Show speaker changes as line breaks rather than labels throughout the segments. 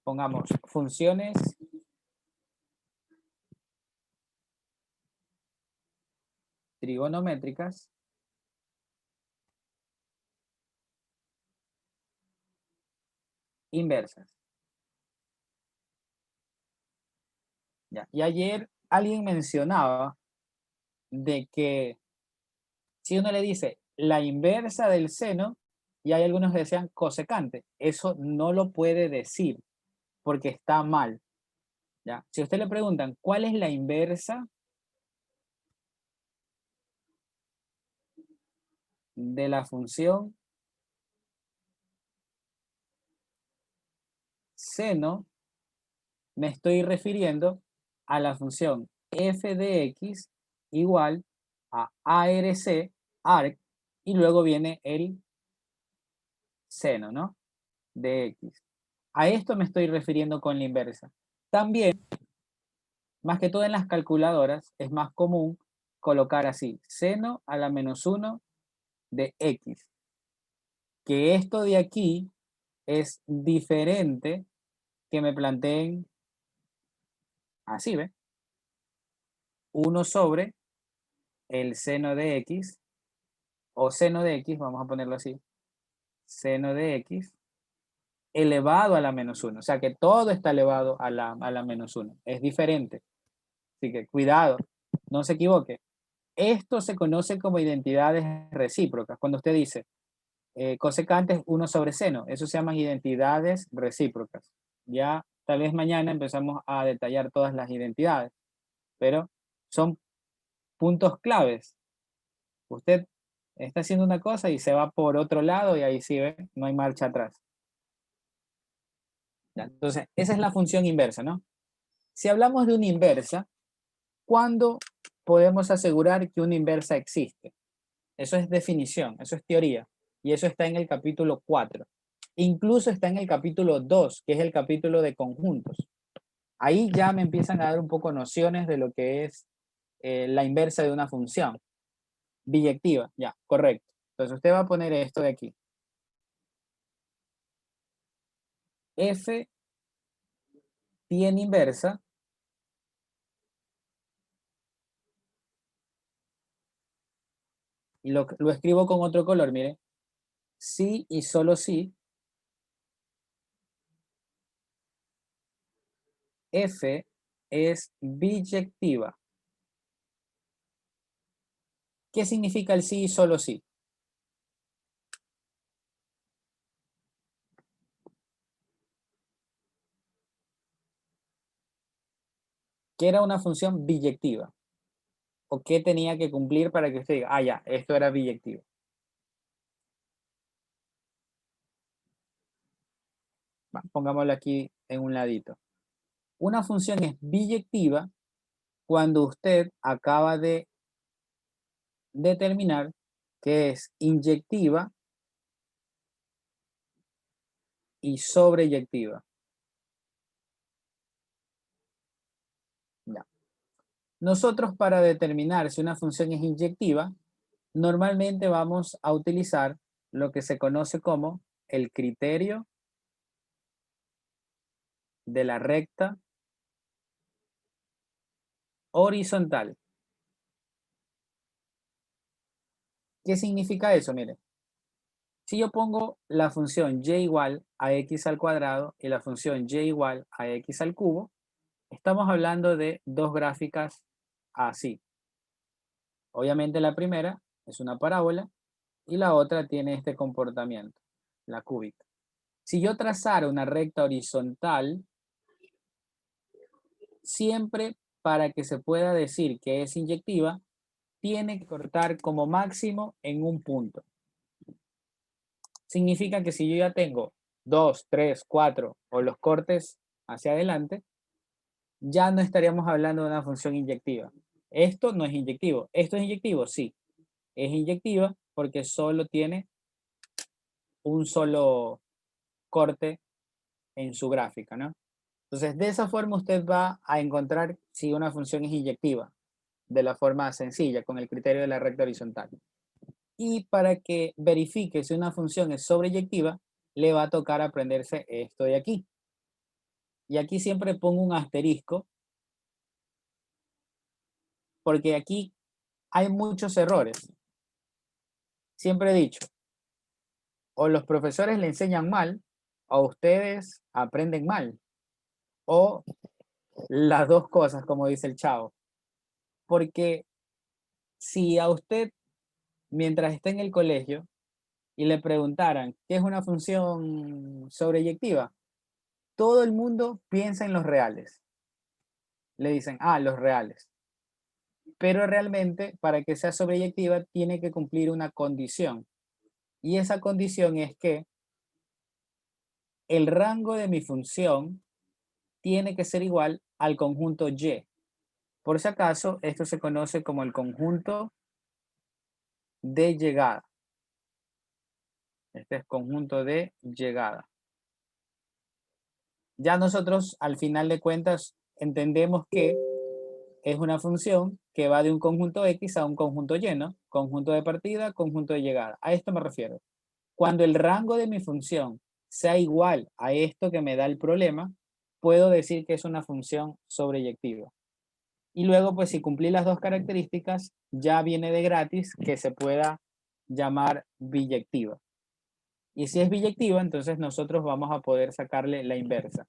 Pongamos funciones trigonométricas inversas. Ya. Y ayer alguien mencionaba de que si uno le dice la inversa del seno, y hay algunos que decían cosecante, eso no lo puede decir porque está mal. ¿Ya? Si a usted le preguntan cuál es la inversa de la función seno, me estoy refiriendo a la función f de x igual a arc, y luego viene el seno, ¿no? De x. A esto me estoy refiriendo con la inversa. También, más que todo en las calculadoras, es más común colocar así, seno a la menos 1 de x. Que esto de aquí es diferente que me planteen así, ¿ve? 1 sobre el seno de x, o seno de x, vamos a ponerlo así, seno de x, elevado a la menos 1. O sea que todo está elevado a la menos 1. Es diferente. Así que cuidado, no se equivoque. Esto se conoce como identidades recíprocas. Cuando usted dice cosecante es 1 sobre seno, eso se llaman identidades recíprocas. Ya tal vez mañana empezamos a detallar todas las identidades, pero son puntos claves. Usted está haciendo una cosa y se va por otro lado y ahí sí ve, no hay marcha atrás. ¿Ya? Entonces, esa es la función inversa, ¿no? Si hablamos de una inversa, ¿cuándo podemos asegurar que una inversa existe? Eso es definición, eso es teoría, y eso está en el capítulo 4. Incluso está en el capítulo 2, que es el capítulo de conjuntos. Ahí ya me empiezan a dar un poco nociones de lo que es la inversa de una función. Biyectiva, ya, correcto. Entonces usted va a poner esto de aquí. F tiene inversa y lo escribo con otro color, mire. Si y solo si F es biyectiva. ¿Qué significa el sí y solo si? Que era una función biyectiva. ¿O qué tenía que cumplir para que usted diga, ah, ya, esto era biyectivo? Pongámoslo aquí en un ladito. Una función es biyectiva cuando usted acaba de determinar que es inyectiva y sobreyectiva. Ya. Nosotros, para determinar si una función es inyectiva, normalmente vamos a utilizar lo que se conoce como el criterio de la recta horizontal. ¿Qué significa eso? Mire, si yo pongo la función y igual a x al cuadrado y la función y igual a x al cubo, estamos hablando de dos gráficas así. Obviamente la primera es una parábola y la otra tiene este comportamiento, la cúbica. Si yo trazara una recta horizontal, siempre para que se pueda decir que es inyectiva, tiene que cortar como máximo en un punto. Significa que si yo ya tengo 2, 3, 4 o los cortes hacia adelante, ya no estaríamos hablando de una función inyectiva. Esto no es inyectivo. ¿Esto es inyectivo? Sí. Es inyectiva porque solo tiene un solo corte en su gráfica, ¿no? Entonces, de esa forma usted va a encontrar si una función es inyectiva, de la forma sencilla, con el criterio de la recta horizontal. Y para que verifique si una función es sobreyectiva, le va a tocar aprenderse esto de aquí. Y aquí siempre pongo un asterisco, porque aquí hay muchos errores. Siempre he dicho, o los profesores le enseñan mal, o ustedes aprenden mal, o las dos cosas, como dice el chavo. Porque si a usted, mientras está en el colegio, y le preguntaran qué es una función sobreyectiva, todo el mundo piensa en los reales. Le dicen, los reales. Pero realmente, para que sea sobreyectiva, tiene que cumplir una condición. Y esa condición es que el rango de mi función tiene que ser igual al conjunto Y. Por si acaso, esto se conoce como el conjunto de llegada. Este es conjunto de llegada. Ya nosotros, al final de cuentas, entendemos que es una función que va de un conjunto X a un conjunto Y, ¿no? Conjunto de partida, conjunto de llegada. A esto me refiero. Cuando el rango de mi función sea igual a esto que me da el problema, puedo decir que es una función sobreyectiva. Y luego, pues si cumplí las dos características, ya viene de gratis que se pueda llamar biyectiva. Y si es biyectiva, entonces nosotros vamos a poder sacarle la inversa.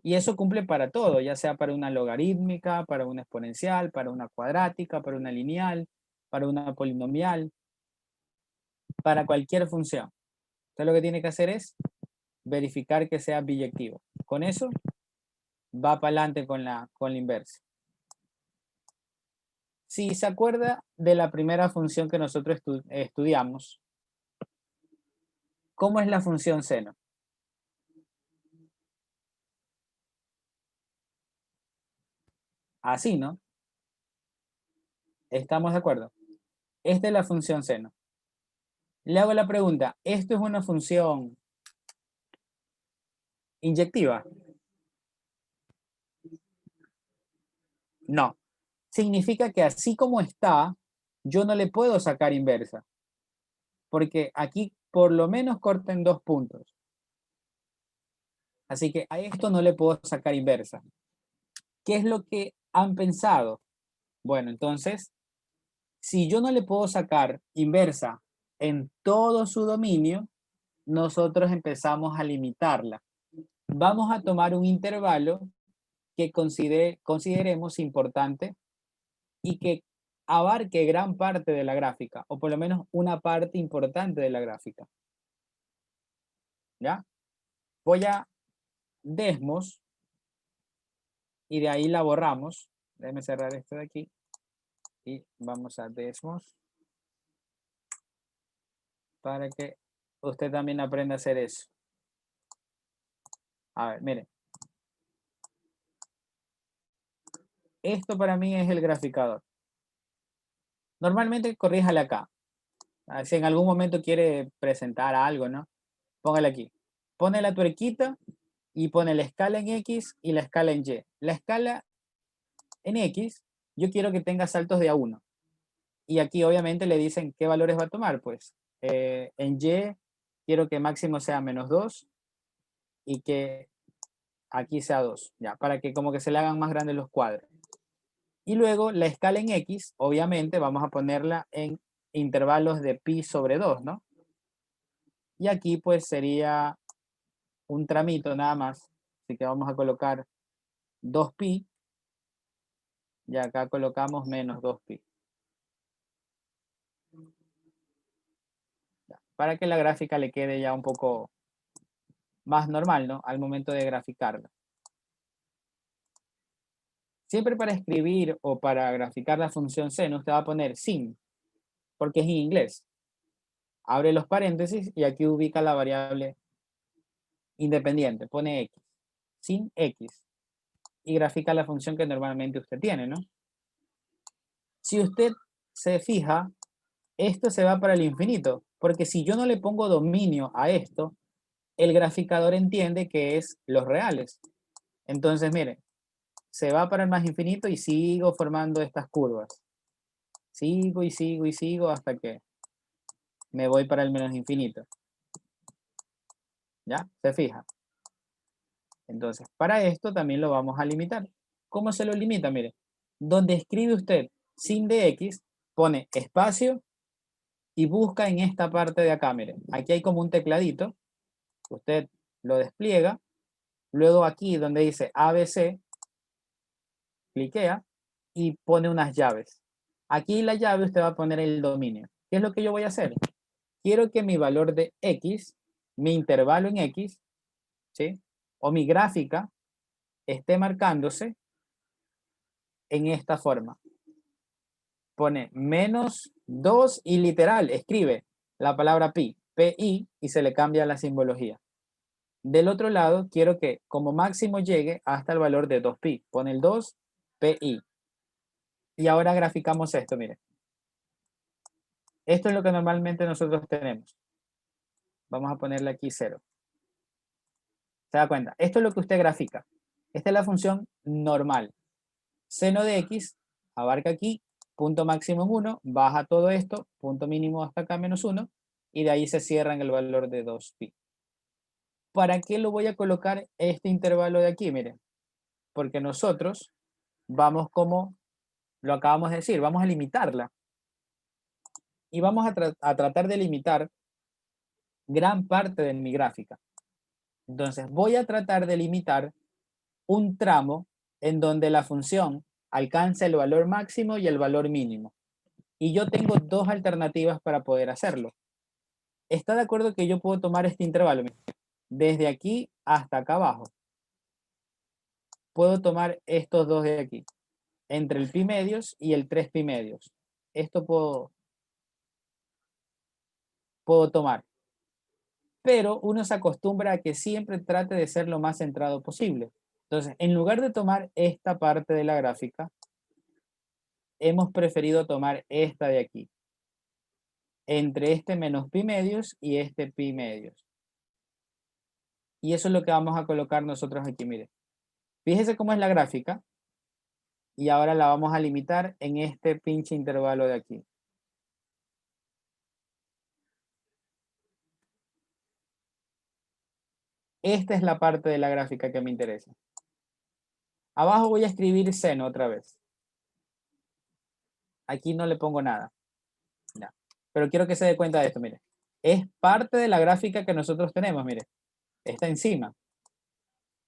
Y eso cumple para todo, ya sea para una logarítmica, para una exponencial, para una cuadrática, para una lineal, para una polinomial, para cualquier función. Entonces lo que tiene que hacer es verificar que sea biyectivo. Con eso va para adelante con la inversa. Si se acuerda de la primera función que nosotros estudiamos, ¿cómo es la función seno? Así, ¿no? ¿Estamos de acuerdo? Esta es la función seno. Le hago la pregunta, ¿esto es una función inyectiva? No. Significa que así como está, yo no le puedo sacar inversa. Porque aquí por lo menos corten 2 puntos. Así que a esto no le puedo sacar inversa. ¿Qué es lo que han pensado? Bueno, entonces, si yo no le puedo sacar inversa en todo su dominio, nosotros empezamos a limitarla. Vamos a tomar un intervalo que consideremos importante y que abarque gran parte de la gráfica, o por lo menos una parte importante de la gráfica. ¿Ya? Voy a Desmos y de ahí la borramos. Déjeme cerrar esto de aquí y vamos a Desmos para que usted también aprenda a hacer eso. A ver, mire. Esto para mí es el graficador. Normalmente corríjale acá. Si en algún momento quiere presentar algo, ¿no? Póngale aquí. Pone la tuerquita y pone la escala en X y la escala en Y. La escala en X, yo quiero que tenga saltos de A1. Y aquí obviamente le dicen qué valores va a tomar. Pues en Y quiero que máximo sea -2 y que aquí sea 2. Ya, para que como que se le hagan más grandes los cuadros. Y luego la escala en X, obviamente vamos a ponerla en intervalos de pi sobre 2, ¿no? Y aquí pues sería un tramito nada más. Así que vamos a colocar 2pi y acá colocamos menos 2pi. Para que la gráfica le quede ya un poco más normal, ¿no? Al momento de graficarla. Siempre para escribir o para graficar la función seno, usted va a poner sin, porque es en inglés. Abre los paréntesis y aquí ubica la variable independiente, pone x, sin x, y grafica la función que normalmente usted tiene, ¿no? Si usted se fija, esto se va para el infinito, porque si yo no le pongo dominio a esto, el graficador entiende que es los reales. Entonces, mire, se va para el más infinito y sigo formando estas curvas. Sigo y sigo y sigo hasta que me voy para el menos infinito. ¿Ya? ¿Se fija? Entonces, para esto también lo vamos a limitar. ¿Cómo se lo limita? Mire, donde escribe usted sin dx, pone espacio y busca en esta parte de acá, mire. Aquí hay como un tecladito, usted lo despliega, luego aquí donde dice ABC, cliquea y pone unas llaves. Aquí la llave usted va a poner el dominio. ¿Qué es lo que yo voy a hacer? Quiero que mi valor de X, mi intervalo en X, ¿sí? O mi gráfica esté marcándose en esta forma. Pone -2 y literal, escribe la palabra pi, PI, y se le cambia la simbología. Del otro lado, quiero que como máximo llegue hasta el valor de 2pi. Pone el 2, PI. Y ahora graficamos esto, mire. Esto es lo que normalmente nosotros tenemos. Vamos a ponerle aquí 0. ¿Se da cuenta? Esto es lo que usted grafica. Esta es la función normal. Seno de x abarca aquí, punto máximo en 1, baja todo esto, punto mínimo hasta acá menos 1, y de ahí se cierra en el valor de 2pi. ¿Para qué lo voy a colocar este intervalo de aquí? Miren, porque nosotros vamos como lo acabamos de decir, vamos a limitarla. Y vamos a tratar de limitar gran parte de mi gráfica. Entonces voy a tratar de limitar un tramo en donde la función alcanza el valor máximo y el valor mínimo. Y yo tengo dos alternativas para poder hacerlo. ¿Está de acuerdo que yo puedo tomar este intervalo? Desde aquí hasta acá abajo. Puedo tomar estos dos de aquí. Entre el pi medios y el 3 pi medios. Esto puedo tomar. Pero uno se acostumbra a que siempre trate de ser lo más centrado posible. Entonces, en lugar de tomar esta parte de la gráfica, hemos preferido tomar esta de aquí, entre este menos pi medios y este pi medios. Y eso es lo que vamos a colocar nosotros aquí, mire. Fíjese cómo es la gráfica, y ahora la vamos a limitar en este pinche intervalo de aquí. Esta es la parte de la gráfica que me interesa. Abajo voy a escribir seno otra vez. Aquí no le pongo nada. Ya. Pero quiero que se dé cuenta de esto, mire. Es parte de la gráfica que nosotros tenemos, mire. Está encima.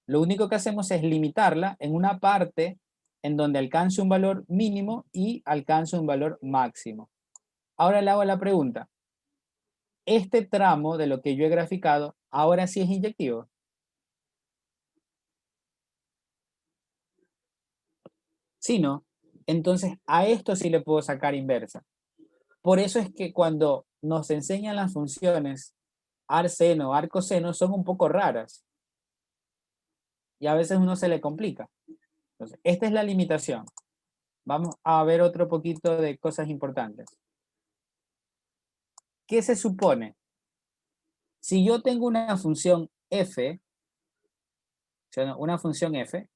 Lo único que hacemos es limitarla en una parte en donde alcance un valor mínimo y alcance un valor máximo. Ahora le hago la pregunta. Este tramo de lo que yo he graficado, ¿ahora sí es inyectivo? Si no, entonces a esto sí le puedo sacar inversa. Por eso es que cuando nos enseñan las funciones arceno, arcoseno, son un poco raras. Y a veces uno se le complica. Entonces, esta es la limitación. Vamos a ver otro poquito de cosas importantes. ¿Qué se supone? Si yo tengo una función f, o sea, una función f,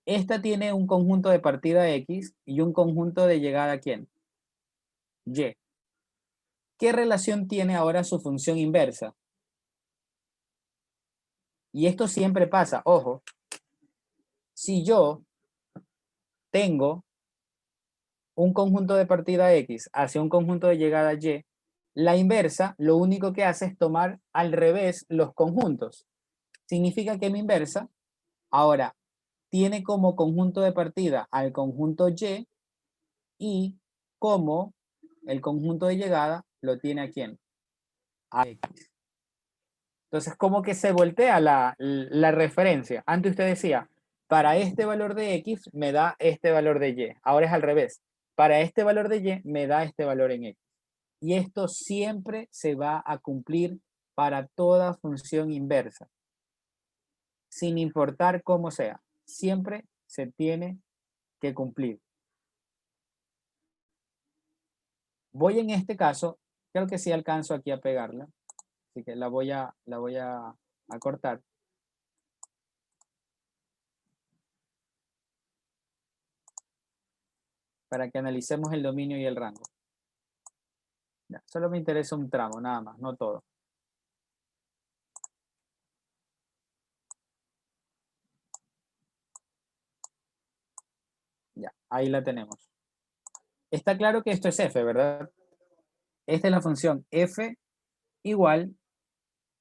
esta tiene un conjunto de partida x y un conjunto de llegada a ¿quién? Y. ¿Qué relación tiene ahora su función inversa? Y esto siempre pasa, ojo, si yo tengo un conjunto de partida x hacia un conjunto de llegada y, la inversa lo único que hace es tomar al revés los conjuntos. Significa que mi inversa ahora tiene como conjunto de partida al conjunto y como el conjunto de llegada lo tiene a ¿quién? A x. Entonces, como que se voltea la referencia. Antes usted decía, para este valor de x me da este valor de y. Ahora es al revés. Para este valor de y me da este valor en x. Y esto siempre se va a cumplir para toda función inversa. Sin importar cómo sea. Siempre se tiene que cumplir. Voy en este caso, creo que sí alcanzo aquí a pegarla. Así que la voy a cortar. Para que analicemos el dominio y el rango. Ya, solo me interesa un tramo, nada más, no todo. Ya, ahí la tenemos. Está claro que esto es f, ¿verdad? Esta es la función f igual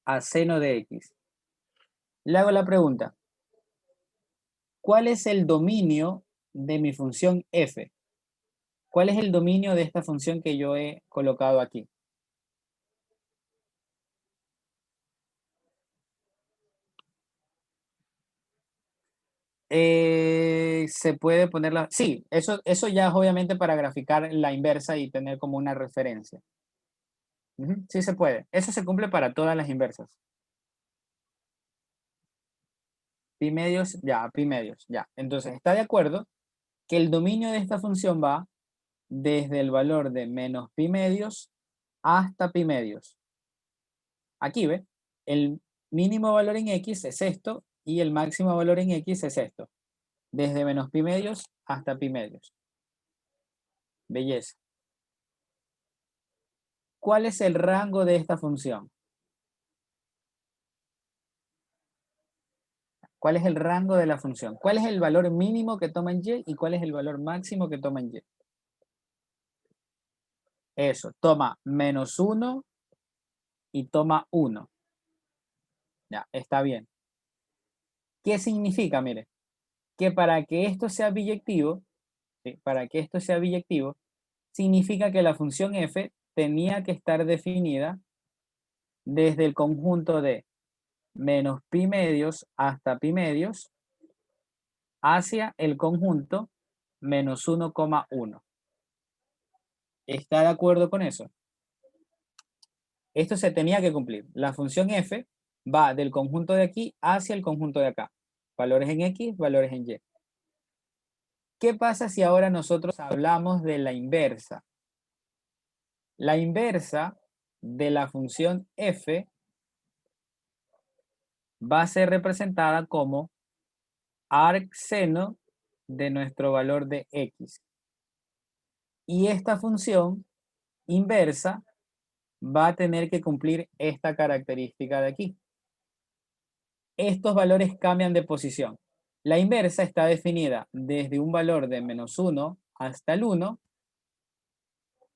a seno de x. Le hago la pregunta. ¿Cuál es el dominio de mi función f? ¿Cuál es el dominio de esta función que yo he colocado aquí? Se puede ponerla... Sí, eso ya es obviamente para graficar la inversa y tener como una referencia. Sí se puede. Eso se cumple para todas las inversas. Pi medios, ya, pi medios, ya. Entonces, ¿está de acuerdo que el dominio de esta función va desde el valor de menos pi medios hasta pi medios? Aquí, ¿ve? El mínimo valor en x es esto y el máximo valor en x es esto. Desde menos pi medios hasta pi medios. Belleza. ¿Cuál es el rango de esta función? ¿Cuál es el rango de la función? ¿Cuál es el valor mínimo que toma en y y cuál es el valor máximo que toma en y? Eso, toma menos 1 y toma 1. Ya, está bien. ¿Qué significa? Mire, que para que esto sea biyectivo, ¿sí? Para que esto sea biyectivo, significa que la función f tenía que estar definida desde el conjunto de menos pi medios hasta pi medios hacia el conjunto menos 1,1. ¿Está de acuerdo con eso? Esto se tenía que cumplir. La función f va del conjunto de aquí hacia el conjunto de acá. Valores en x, valores en y. ¿Qué pasa si ahora nosotros hablamos de la inversa? La inversa de la función f va a ser representada como arc seno de nuestro valor de x. Y esta función inversa va a tener que cumplir esta característica de aquí. Estos valores cambian de posición. La inversa está definida desde un valor de menos 1 hasta el 1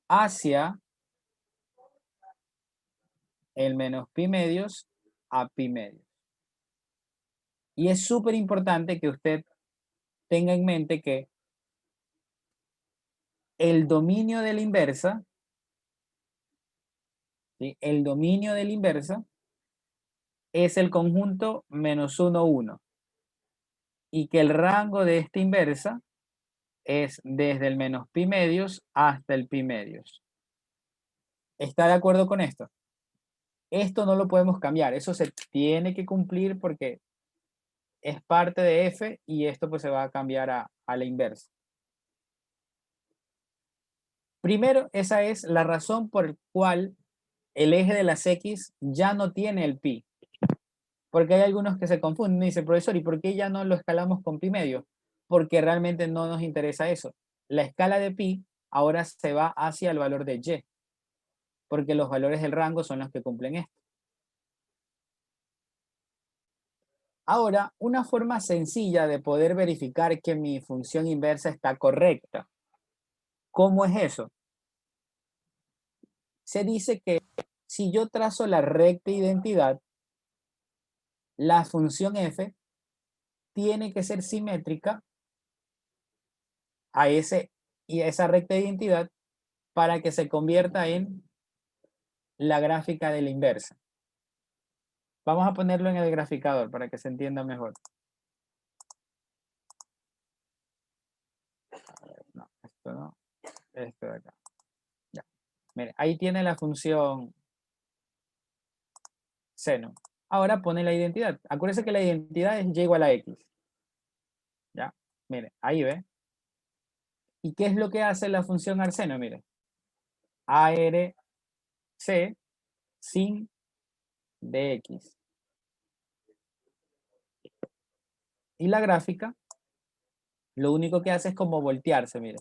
hacia el menos pi medios a pi medios. Y es súper importante que usted tenga en mente que el dominio de la inversa, ¿sí? El dominio de la inversa es el conjunto menos 1, 1. Y que el rango de esta inversa es desde el menos pi medios hasta el pi medios. ¿Está de acuerdo con esto? Esto no lo podemos cambiar, eso se tiene que cumplir porque es parte de f y esto pues se va a cambiar a la inversa. Primero, esa es la razón por la cual el eje de las x ya no tiene el pi. Porque hay algunos que se confunden y dicen, profesor, ¿y por qué ya no lo escalamos con pi medio? Porque realmente no nos interesa eso. La escala de pi ahora se va hacia el valor de y, porque los valores del rango son los que cumplen esto. Ahora, una forma sencilla de poder verificar que mi función inversa está correcta. ¿Cómo es eso? Se dice que si yo trazo la recta identidad, la función f tiene que ser simétrica a esa recta de identidad para que se convierta en la gráfica de la inversa. Vamos a ponerlo en el graficador para que se entienda mejor. No, esto no, esto de acá. Ya. Mire, ahí tiene la función seno. Ahora pone la identidad. Acuérdense que la identidad es y igual a x. ¿Ya? Mire, ahí ve. ¿Y qué es lo que hace la función arseno? Mire. ARC sin dx. Y la gráfica, lo único que hace es como voltearse, mire.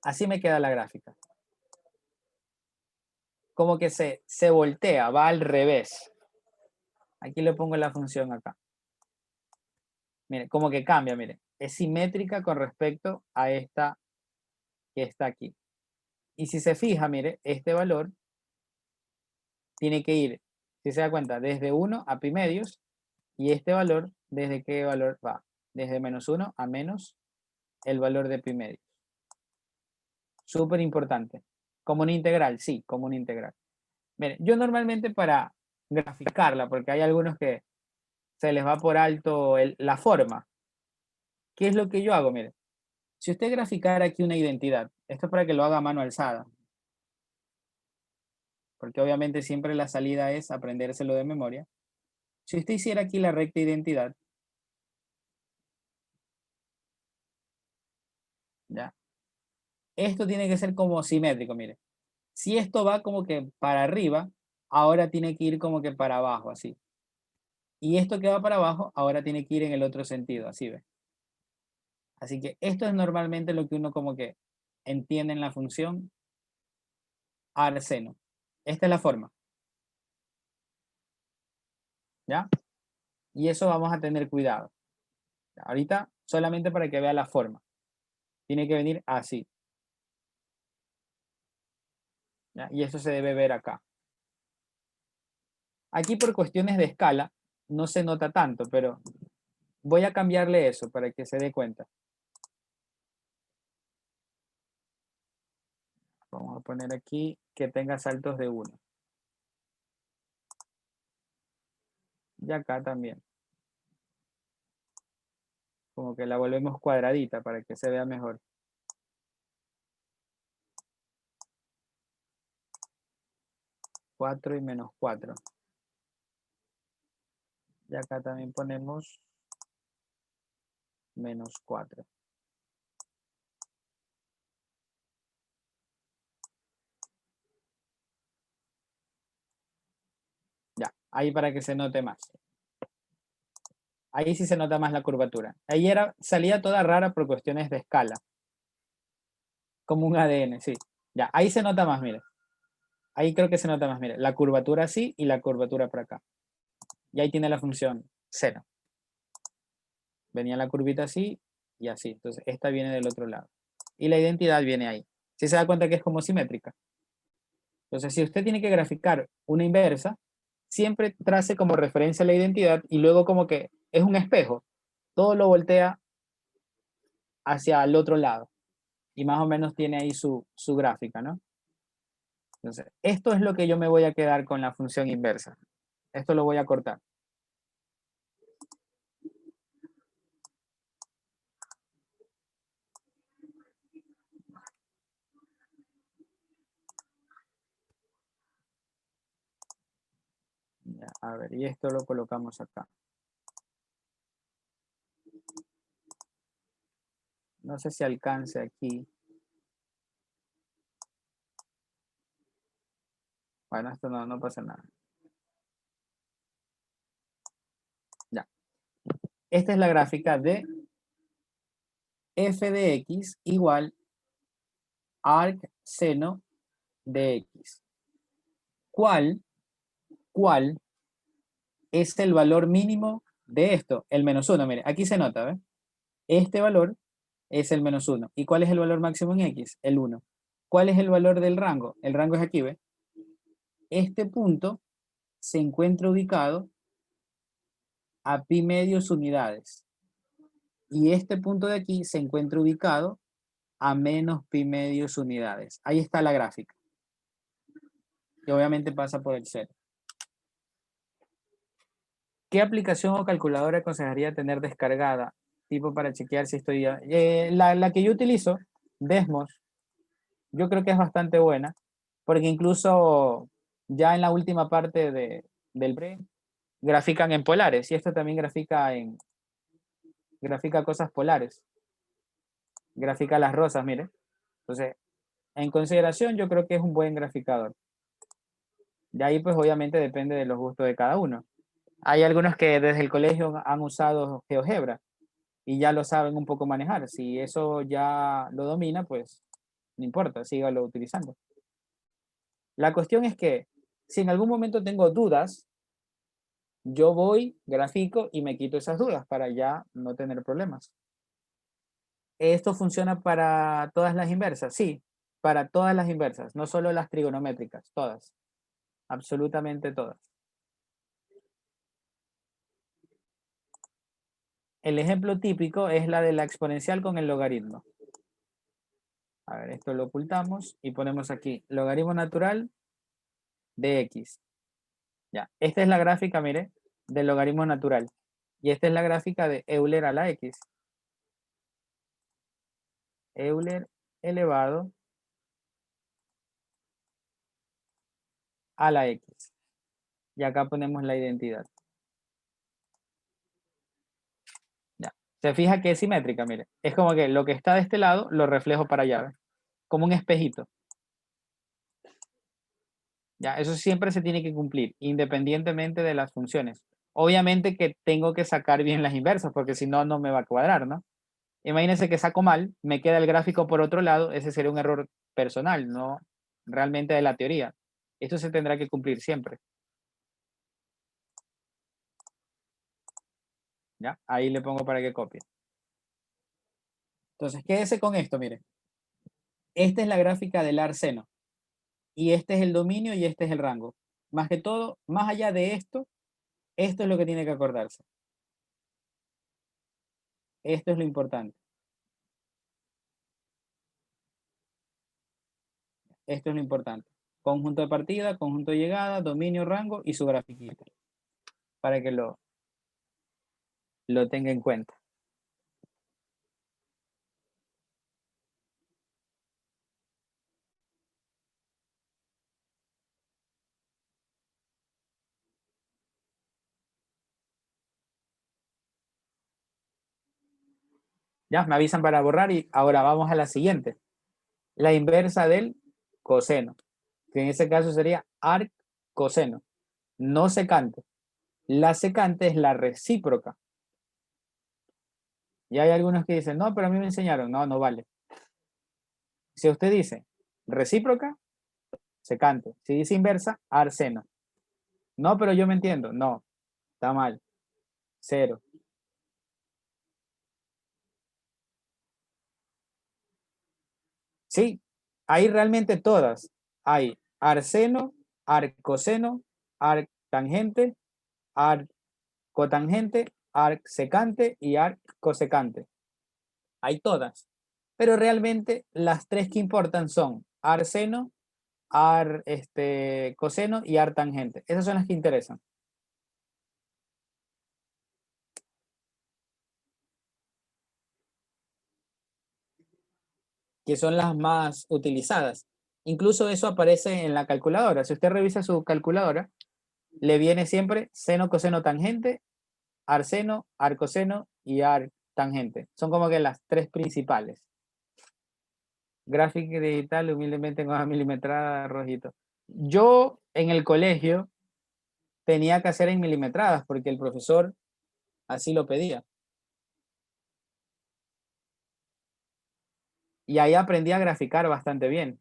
Así me queda la gráfica. Como que se voltea, va al revés. Aquí le pongo la función acá. Mire, como que cambia, mire. Es simétrica con respecto a esta que está aquí. Y si se fija, mire, este valor tiene que ir, si se da cuenta, desde 1 a pi medios, y este valor, ¿desde qué valor va? Desde menos 1 a menos el valor de pi medios. Súper importante. Como una integral, sí, como una integral. Miren, yo normalmente para graficarla, porque hay algunos que se les va por alto la forma, ¿qué es lo que yo hago? Miren, si usted graficara aquí una identidad, esto es para que lo haga a mano alzada, porque obviamente siempre la salida es aprendérselo de memoria. Si usted hiciera aquí la recta identidad, ¿ya? Esto tiene que ser como simétrico, mire. Si esto va como que para arriba, ahora tiene que ir como que para abajo, así. Y esto que va para abajo, ahora tiene que ir en el otro sentido, así ve. Así que esto es normalmente lo que uno como que entiende en la función arseno. Esta es la forma, ¿ya? Y eso vamos a tener cuidado. Ahorita solamente para que vea la forma. Tiene que venir así. ¿Ya? Y eso se debe ver acá. Aquí por cuestiones de escala no se nota tanto, pero voy a cambiarle eso para que se dé cuenta. Vamos a poner aquí que tenga saltos de 1. Y acá también. Como que la volvemos cuadradita para que se vea mejor. Cuatro y menos 4. Y acá también ponemos menos 4. Ya, ahí para que se note más. Ahí sí se nota más la curvatura. Ahí salía toda rara por cuestiones de escala. Como un ADN, sí. Ya, ahí se nota más, mire. Ahí creo que se nota más, mire. La curvatura así y la curvatura por acá. Y ahí tiene la función 0. Venía la curvita así y así. Entonces, esta viene del otro lado. Y la identidad viene ahí. Si se da cuenta que es como simétrica. Entonces, si usted tiene que graficar una inversa, siempre trace como referencia la identidad y luego como que es un espejo. Todo lo voltea hacia el otro lado. Y más o menos tiene ahí su gráfica, ¿no? Entonces, esto es lo que yo me voy a quedar con la función inversa. Esto lo voy a cortar. Ya, a ver, y esto lo colocamos acá. No sé si alcance aquí. Bueno, esto no pasa nada. Ya. Esta es la gráfica de f de x igual arc seno de x. ¿Cuál es el valor mínimo de esto? El menos 1. Mire, aquí se nota, ¿ves? Este valor es el menos 1. ¿Y cuál es el valor máximo en x? El 1. ¿Cuál es el valor del rango? El rango es aquí, ¿ves? Este punto se encuentra ubicado a pi medios unidades. Y este punto de aquí se encuentra ubicado a menos pi medios unidades. Ahí está la gráfica. Y obviamente pasa por el 0. ¿Qué aplicación o calculadora aconsejaría tener descargada? Tipo para chequear si estoy... la que yo utilizo, Desmos, yo creo que es bastante buena, porque incluso ya en la última parte del pre, grafican en polares, y esto también grafica cosas polares, grafica las rosas, mire. Entonces, en consideración, yo creo que es un buen graficador. De ahí, pues obviamente depende de los gustos de cada uno. Hay algunos que desde el colegio han usado GeoGebra y ya lo saben un poco manejar. Si eso ya lo domina, pues no importa, sígalo utilizando. La cuestión es que si en algún momento tengo dudas, Yo voy, grafico y me quito esas dudas para ya no tener problemas. ¿Esto funciona para todas las inversas? Sí, para todas las inversas, no solo las trigonométricas, todas, absolutamente todas. El ejemplo típico es la de la exponencial con el logaritmo. A ver, esto lo ocultamos y ponemos aquí logaritmo natural de x. Ya, esta es la gráfica, mire, del logaritmo natural. Y esta es la gráfica de Euler a la x. Euler elevado a la x. Y acá ponemos la identidad. Ya. Se fija que es simétrica, mire. Es como que lo que está de este lado lo reflejo para allá, ¿ve? Como un espejito. Ya, eso siempre se tiene que cumplir, independientemente de las funciones. Obviamente que tengo que sacar bien las inversas, porque si no, no me va a cuadrar, ¿no? Imagínense que saco mal, me queda el gráfico por otro lado, ese sería un error personal, no realmente de la teoría. Esto se tendrá que cumplir siempre. ¿Ya? Ahí le pongo para que copie. Entonces, quédese con esto, mire. Esta es la gráfica del arc seno. Y este es el dominio y este es el rango. Más que todo, más allá de esto es lo que tiene que acordarse. Esto es lo importante. Esto es lo importante. Conjunto de partida, conjunto de llegada, dominio, rango y su grafiquita. Para que lo tenga en cuenta. Ya, me avisan para borrar y ahora vamos a la siguiente. La inversa del coseno, que en ese caso sería arc coseno, no secante. La secante es la recíproca. Y hay algunos que dicen, no, pero a mí me enseñaron. No, no vale. Si usted dice recíproca, secante. Si dice inversa, arseno. No, pero yo me entiendo. No, está mal. Cero. Sí, hay realmente todas. Hay arseno, arcoseno, arctangente, arcotangente, arcsecante y arccosecante. Hay todas. Pero realmente las tres que importan son arseno, coseno y artangente. Esas son las que interesan. Que son las más utilizadas. Incluso eso aparece en la calculadora. Si usted revisa su calculadora, le viene siempre seno, coseno, tangente, arseno, arcoseno y arctangente. Son como que las tres principales. Gráfica digital, humildemente con una milimetrada rojito. Yo en el colegio tenía que hacer en milimetradas porque el profesor así lo pedía. Y ahí aprendí a graficar bastante bien.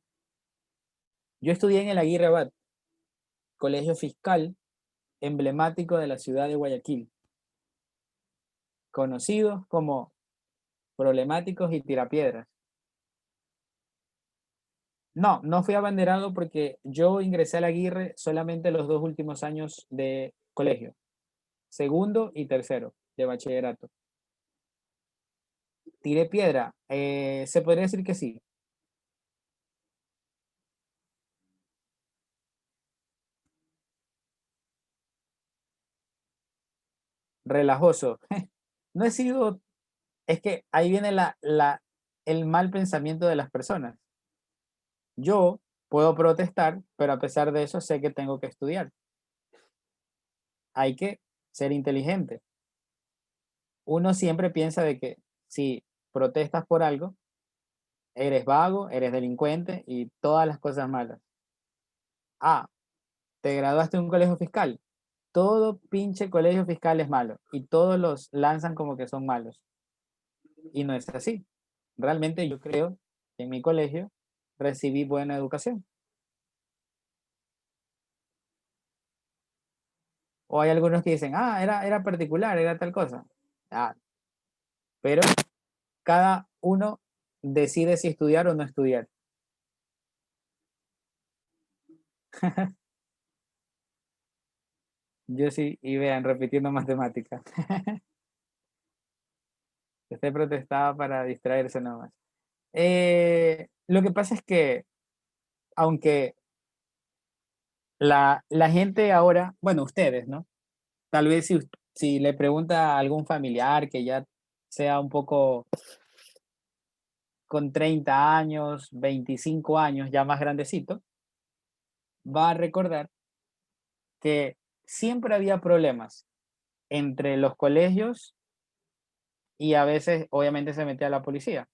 Yo estudié en el Aguirre Abad, colegio fiscal emblemático de la ciudad de Guayaquil, conocidos como problemáticos y tirapiedras. No, no fui abanderado porque yo ingresé al Aguirre solamente los 2 últimos años de colegio, segundo y tercero de bachillerato. Tiré piedra, se podría decir que sí. Relajoso. No he sido, es que ahí viene el mal pensamiento de las personas. Yo puedo protestar, pero a pesar de eso sé que tengo que estudiar. Hay que ser inteligente. Uno siempre piensa de que si protestas por algo, eres vago, eres delincuente y todas las cosas malas. Ah, te graduaste de un colegio fiscal. Todo pinche colegio fiscal es malo y todos los lanzan como que son malos. Y no es así. Realmente yo creo que en mi colegio recibí buena educación. O hay algunos que dicen, era particular, era tal cosa. Ah, pero cada uno decide si estudiar o no estudiar. Yo sí, y vean, repitiendo matemáticas. Usted protestaba para distraerse nomás. Lo que pasa es que, aunque la gente ahora, bueno, ustedes, ¿no? Tal vez si le pregunta a algún familiar que ya sea un poco con 30 años, 25 años, ya más grandecito, va a recordar que siempre había problemas entre los colegios y a veces, obviamente, se metía la policía.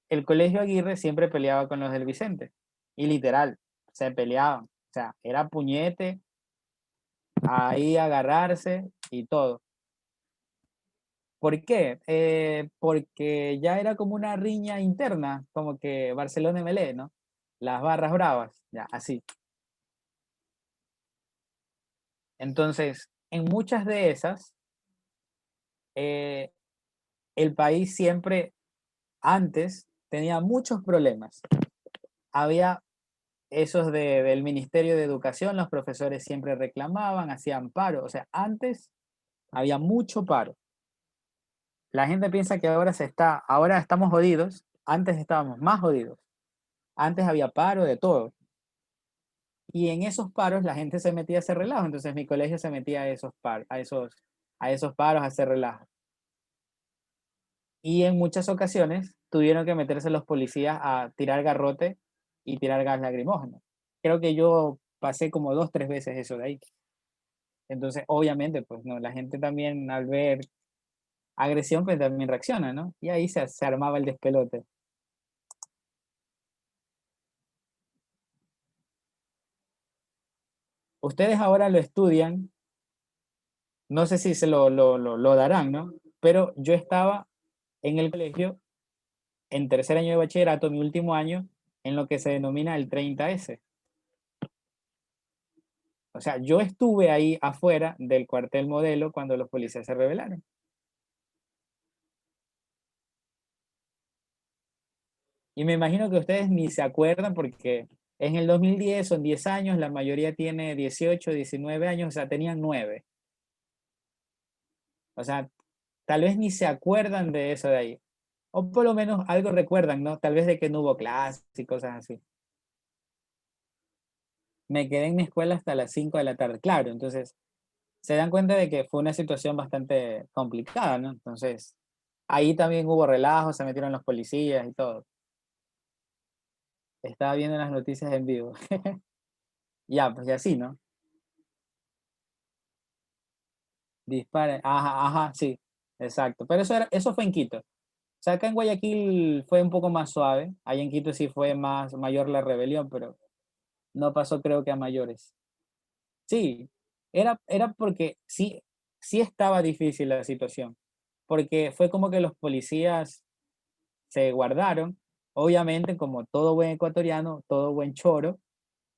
El colegio Aguirre siempre peleaba con los del Vicente y literal, se peleaban. O sea, era puñete, ahí agarrarse y todo. ¿Por qué? Porque ya era como una riña interna, como que Barcelona y Melé, ¿no? Las barras bravas, ya, así. Entonces, en muchas de esas, eh, el país siempre antes tenía muchos problemas. Había esos del Ministerio de Educación, los profesores siempre reclamaban, hacían paro. O sea, antes había mucho paro. La gente piensa que ahora estamos jodidos, antes estábamos más jodidos. Antes había paro de todo. Y en esos paros la gente se metía a hacer relajo. Entonces mi colegio se metía a esos paros, a hacer relajo. Y en muchas ocasiones tuvieron que meterse los policías a tirar garrote y tirar gas lacrimógeno. Creo que yo pasé como 2, 3 veces eso de ahí. Entonces, obviamente, pues no, la gente también al ver agresión, pues también reacciona, ¿no? Y ahí se armaba el despelote. Ustedes ahora lo estudian, no sé si se lo darán, ¿no? Pero yo estaba en el colegio en tercer año de bachillerato, mi último año, en lo que se denomina el 30S. O sea, yo estuve ahí afuera del cuartel Modelo cuando los policías se rebelaron. Y me imagino que ustedes ni se acuerdan porque en el 2010 son 10 años, la mayoría tiene 18, 19 años, o sea, tenían 9. O sea, tal vez ni se acuerdan de eso de ahí. O por lo menos algo recuerdan, ¿no? Tal vez de que no hubo clases y cosas así. Me quedé en mi escuela hasta las 5 de la tarde, claro, entonces se dan cuenta de que fue una situación bastante complicada, ¿no? Entonces, ahí también hubo relajos, se metieron los policías y todo. Estaba viendo las noticias en vivo. Ya, pues y así, ¿no? Disparen. Ajá, ajá, sí, exacto. Pero eso fue en Quito. O sea, acá en Guayaquil fue un poco más suave. Ahí en Quito sí fue más mayor la rebelión, pero no pasó creo que a mayores. Sí, era porque sí estaba difícil la situación. Porque fue como que los policías se guardaron. Obviamente, como todo buen ecuatoriano, todo buen choro,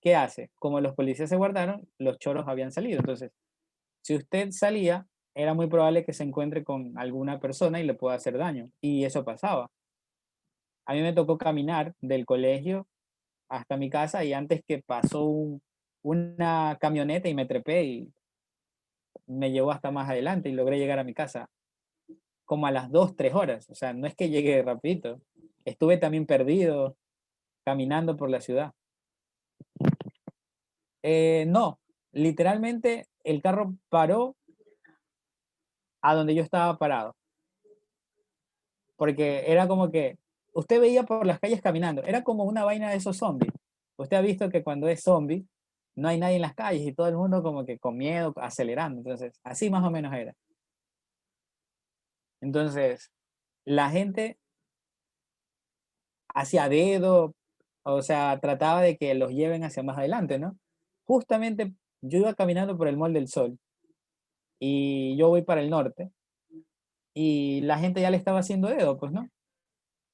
¿qué hace? Como los policías se guardaron, los choros habían salido. Entonces, si usted salía, era muy probable que se encuentre con alguna persona y le pueda hacer daño. Y eso pasaba. A mí me tocó caminar del colegio hasta mi casa y antes que pasó una camioneta y me trepé y me llevó hasta más adelante y logré llegar a mi casa como a las 2, 3 horas. O sea, no es que llegue rapidito. Estuve también perdido caminando por la ciudad. No, literalmente el carro paró a donde yo estaba parado, porque era como que usted veía por las calles caminando, era como una vaina de esos zombies. Usted ha visto que cuando es zombie no hay nadie en las calles y todo el mundo como que con miedo, acelerando. Entonces, así más o menos era. Entonces, la gente hacía dedo, o sea, trataba de que los lleven hacia más adelante, ¿no? Justamente yo iba caminando por el Mall del Sol y yo voy para el norte y la gente ya le estaba haciendo dedo, pues, ¿no?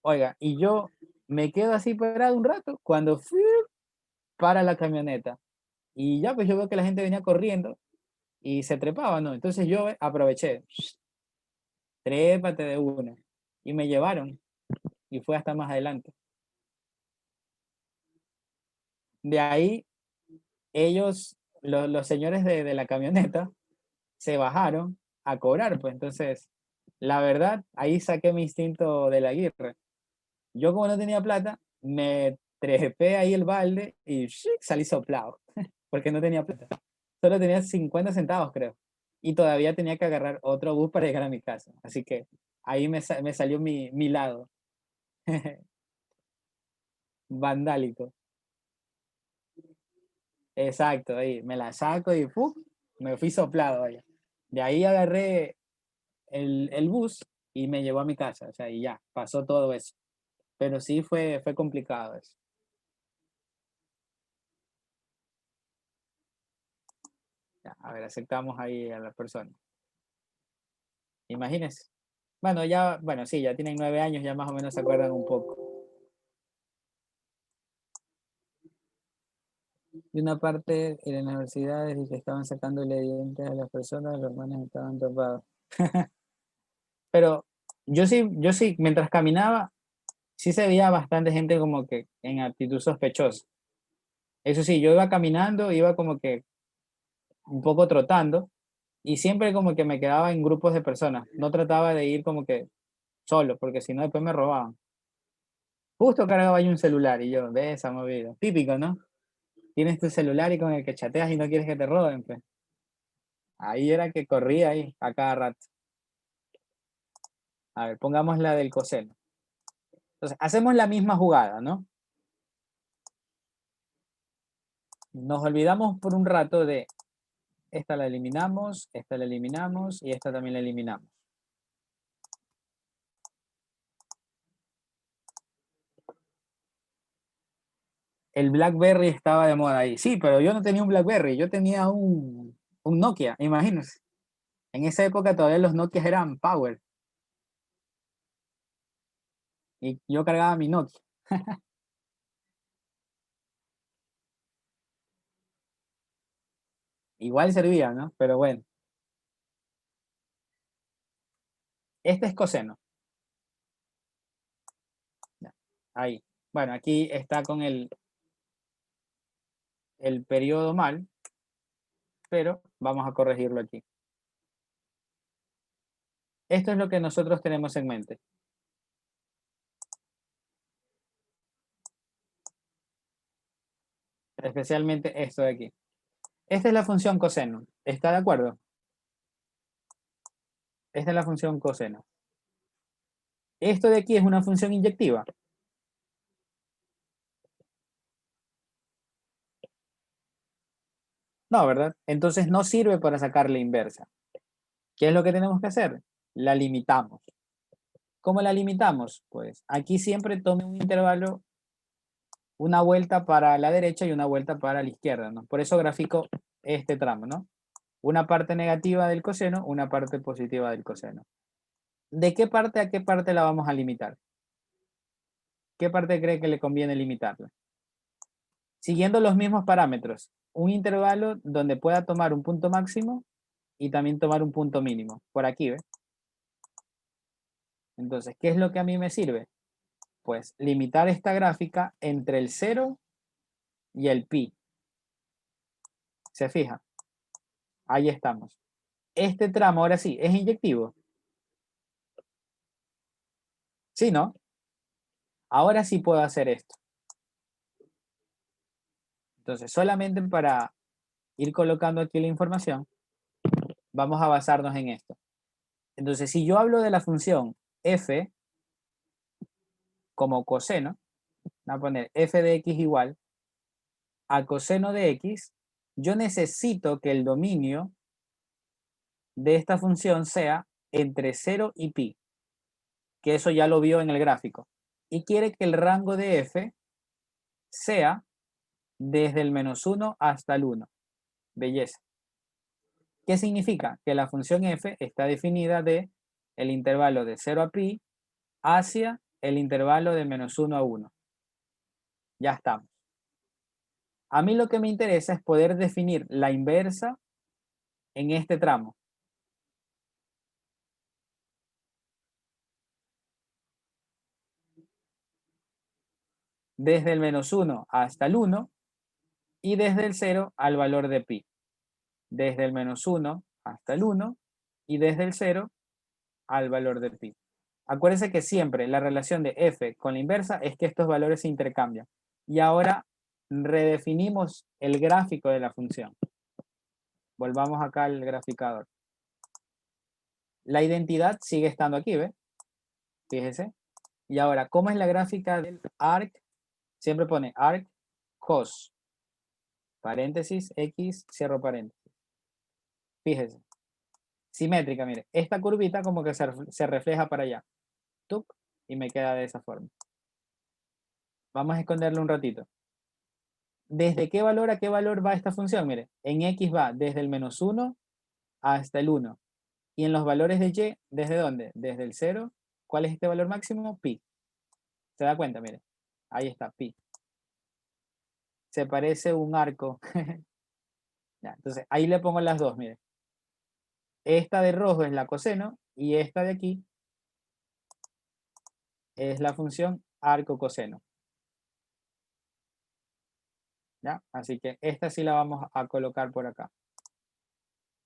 Oiga, y yo me quedo así parado un rato cuando para la camioneta. Y ya, pues yo veo que la gente venía corriendo y se trepaba, ¿no? Entonces yo aproveché, trépate de una, y me llevaron, y fue hasta más adelante. De ahí, ellos, los señores de la camioneta, se bajaron a cobrar, pues entonces, la verdad, ahí saqué mi instinto de la guerra. Yo como no tenía plata, me trepé ahí el balde y salí soplado, porque no tenía plata. Solo tenía 50 centavos, creo. Y todavía tenía que agarrar otro bus para llegar a mi casa. Así que ahí me salió mi lado vandálico. Exacto, ahí me la saco y ¡puf! Me fui soplado allá. De ahí agarré el bus y me llevó a mi casa. O sea, y ya, pasó todo eso. Pero sí fue complicado eso. Ya, a ver, aceptamos ahí a la persona. Imagínense. Bueno, ya, bueno, sí, ya tienen 9 años, ya más o menos se acuerdan un poco. Y una parte en las universidades y que estaban sacándole dientes a las personas, los manes estaban tapados. Pero yo sí, mientras caminaba, sí se veía bastante gente como que en actitud sospechosa. Eso sí, yo iba caminando, iba como que un poco trotando y siempre como que me quedaba en grupos de personas. No trataba de ir como que solo, porque si no después me robaban. Justo cargaba ahí un celular y yo, de esa movida. Típico, ¿no? Tienes tu celular y con el que chateas y no quieres que te roben, pues. Ahí era que corría ahí a cada rato. A ver, pongamos la del coseno. Entonces, hacemos la misma jugada, ¿no? Nos olvidamos por un rato de esta la eliminamos y esta también la eliminamos. El BlackBerry estaba de moda ahí. Sí, pero yo no tenía un BlackBerry, yo tenía un Nokia, imagínense. En esa época todavía los Nokia eran power y yo cargaba mi Nokia. Igual servía, ¿no? Pero bueno, este es coseno. Ya, ahí. Bueno, aquí está con el periodo mal, pero vamos a corregirlo aquí. Esto es lo que nosotros tenemos en mente. Especialmente esto de aquí. Esta es la función coseno. ¿Está de acuerdo? Esta es la función coseno. Esto de aquí es una función inyectiva. No, ¿verdad? Entonces no sirve para sacar la inversa. ¿Qué es lo que tenemos que hacer? La limitamos. ¿Cómo la limitamos? Pues aquí siempre tome un intervalo, una vuelta para la derecha y una vuelta para la izquierda, ¿no? Por eso grafico este tramo, ¿no? Una parte negativa del coseno, una parte positiva del coseno. ¿De qué parte a qué parte la vamos a limitar? ¿Qué parte cree que le conviene limitarla? Siguiendo los mismos parámetros, un intervalo donde pueda tomar un punto máximo y también tomar un punto mínimo. Por aquí, ¿ves? Entonces, ¿qué es lo que a mí me sirve? Pues limitar esta gráfica entre el 0 y el pi. ¿Se fija? Ahí estamos. Este tramo, ahora sí, es inyectivo. Sí, ¿no? Ahora sí puedo hacer esto. Entonces, solamente para ir colocando aquí la información, vamos a basarnos en esto. Entonces, si yo hablo de la función f como coseno, voy a poner f de x igual a coseno de x, yo necesito que el dominio de esta función sea entre 0 y pi, que eso ya lo vio en el gráfico. Y quiere que el rango de f sea desde el -1 hasta el 1. Belleza. ¿Qué significa? Que la función f está definida de el intervalo de 0 a pi hacia el intervalo de -1 a 1. Ya estamos. A mí lo que me interesa es poder definir la inversa en este tramo. Desde el -1 hasta el 1 y desde el 0 al valor de pi. Desde el -1 hasta el 1 y desde el 0 al valor de pi. Acuérdense que siempre la relación de f con la inversa es que estos valores se intercambian. Y ahora redefinimos el gráfico de la función. Volvamos acá al graficador. La identidad sigue estando aquí, ¿ve? Fíjese. Y ahora, ¿cómo es la gráfica del arc? Siempre pone arc cos, paréntesis, x, cierro paréntesis. Fíjese. Simétrica, mire. Esta curvita como que se refleja para allá. ¡Tuc! Y me queda de esa forma. Vamos a esconderlo un ratito. ¿Desde qué valor a qué valor va esta función? Mire, en x va desde el -1 hasta el 1. Y en los valores de y, ¿desde dónde? Desde el 0. ¿Cuál es este valor máximo? Pi. ¿Se da cuenta? Mire. Ahí está, pi. Se parece un arco. Ya, entonces, ahí le pongo las dos, mire. Esta de rojo es la coseno y esta de aquí es la función arco coseno. ¿Ya? Así que esta sí la vamos a colocar por acá.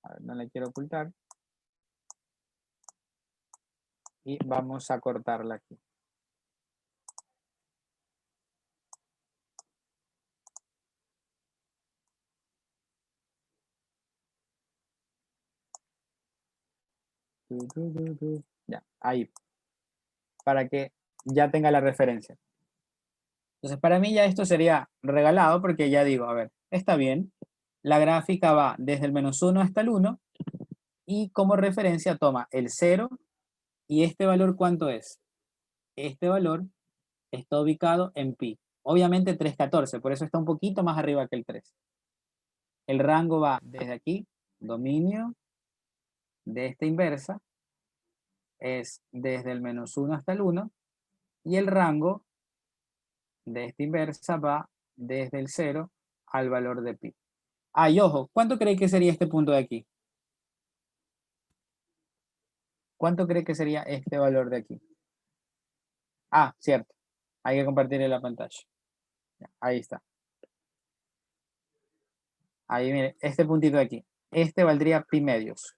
A ver, no la quiero ocultar. Y vamos a cortarla aquí. Ya, ahí. Para que ya tenga la referencia. Entonces, para mí ya esto sería regalado porque ya digo, a ver, está bien. La gráfica va desde el -1 hasta el 1 y como referencia toma el 0 y este valor, ¿cuánto es? Este valor está ubicado en pi. Obviamente 314, por eso está un poquito más arriba que el 3. El rango va desde aquí, dominio de esta inversa, es desde el -1 hasta el 1, y el rango de esta inversa va desde el 0 al valor de pi. Ah, y ojo, ¿cuánto cree que sería este punto de aquí? ¿Cuánto cree que sería este valor de aquí? Ah, cierto. Hay que compartir la pantalla. Ahí está. Ahí, mire, este puntito de aquí. Este valdría pi medios.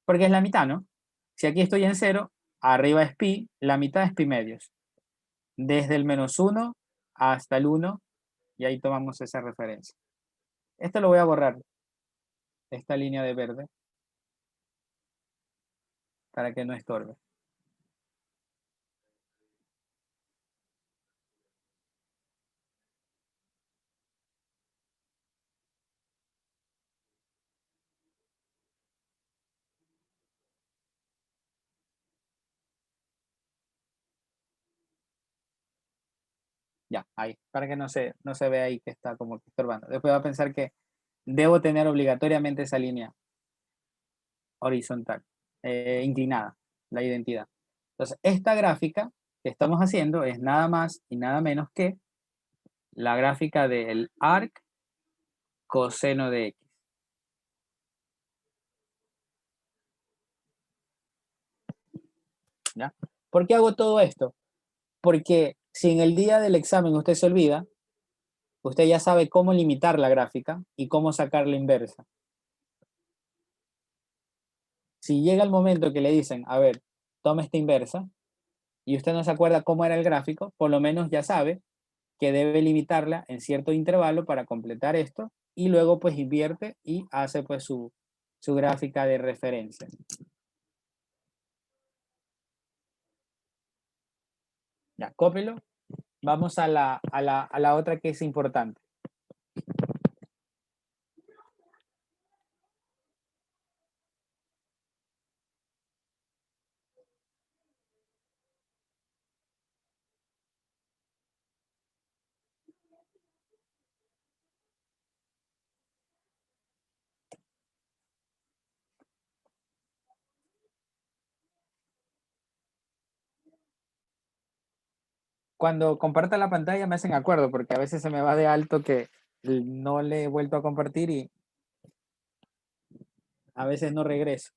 Porque es la mitad, ¿no? Si aquí estoy en 0, arriba es pi, la mitad es pi medios. Desde el -1 hasta el 1, y ahí tomamos esa referencia. Esto lo voy a borrar, esta línea de verde, para que no estorbe. Ya, ahí, para que no se vea ahí que está como que estorbando. Después va a pensar que debo tener obligatoriamente esa línea horizontal, inclinada, la identidad. Entonces, esta gráfica que estamos haciendo es nada más y nada menos que la gráfica del arc coseno de x. ¿Ya? ¿Por qué hago todo esto? Porque si en el día del examen usted se olvida, usted ya sabe cómo limitar la gráfica y cómo sacar la inversa. Si llega el momento que le dicen, a ver, toma esta inversa, y usted no se acuerda cómo era el gráfico, por lo menos ya sabe que debe limitarla en cierto intervalo para completar esto, y luego pues invierte y hace pues su gráfica de referencia. Ya, cópelo. Vamos a la otra que es importante. Cuando comparta la pantalla me hacen acuerdo, porque a veces se me va de alto que no le he vuelto a compartir y A veces no regreso.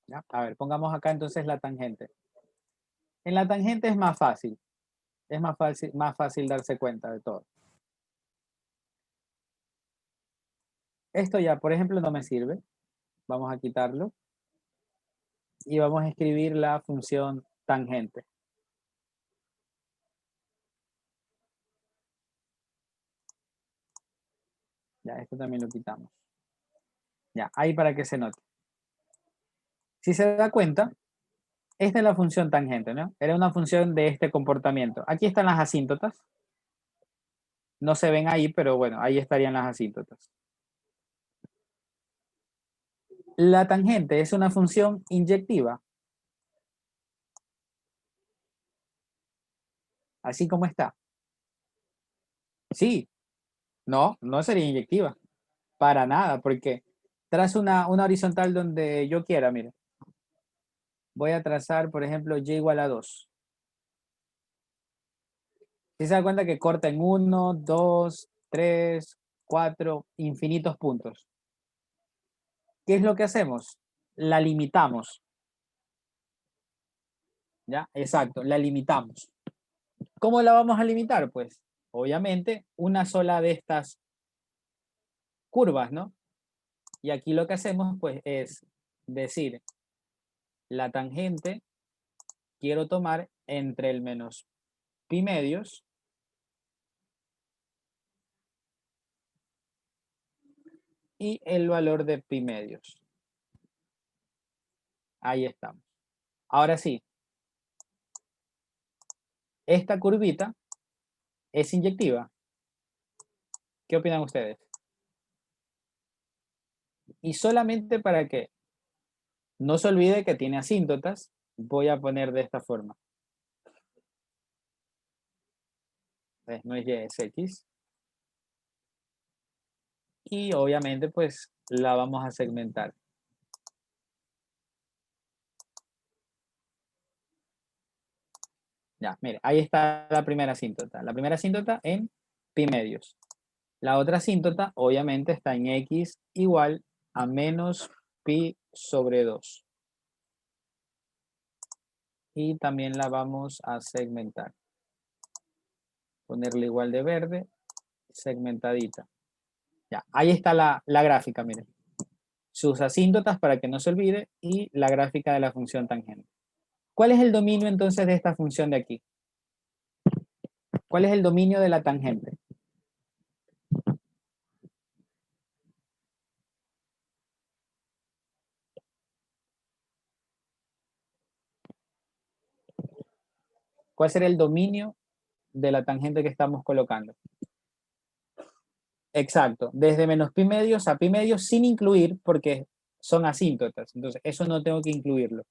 ¿Ya? A ver, pongamos acá entonces la tangente. En la tangente es más fácil. Es más fácil darse cuenta de todo. Esto ya, por ejemplo, no me sirve. Vamos a quitarlo. Y vamos a escribir la función tangente. Ya, esto también lo quitamos. Ya, ahí para que se note. Si se da cuenta, esta es la función tangente, ¿no? Era una función de este comportamiento. Aquí están las asíntotas. No se ven ahí, pero bueno, ahí estarían las asíntotas. La tangente es una función inyectiva. Así como está. Sí, no sería inyectiva. Para nada, porque trazo una horizontal donde yo quiera, mire. Voy a trazar, por ejemplo, y igual a 2. Si se da cuenta que corta en 1, 2, 3, 4, infinitos puntos. ¿Qué es lo que hacemos? La limitamos. ¿Ya? Exacto, la limitamos. ¿Cómo la vamos a limitar? Pues, obviamente, una sola de estas curvas, ¿no? Y aquí lo que hacemos, pues, es decir, la tangente quiero tomar entre el menos pi medios y el valor de pi medios. Ahí estamos. Ahora sí, esta curvita es inyectiva. ¿Qué opinan ustedes? Y solamente para que no se olvide que tiene asíntotas, voy a poner de esta forma. No es y, es x. Y obviamente pues la vamos a segmentar. Ya, mire, ahí está la primera asíntota. La primera asíntota en pi medios. La otra asíntota obviamente está en x igual a menos pi sobre 2. Y también la vamos a segmentar. Ponerle igual de verde, segmentadita. Ya, ahí está la gráfica, miren. Sus asíntotas para que no se olvide y la gráfica de la función tangente. ¿Cuál es el dominio entonces de esta función de aquí? ¿Cuál es el dominio de la tangente? ¿Cuál será el dominio de la tangente que estamos colocando? Exacto, desde menos pi medios a pi medios sin incluir porque son asíntotas. Entonces, eso no tengo que incluirlo.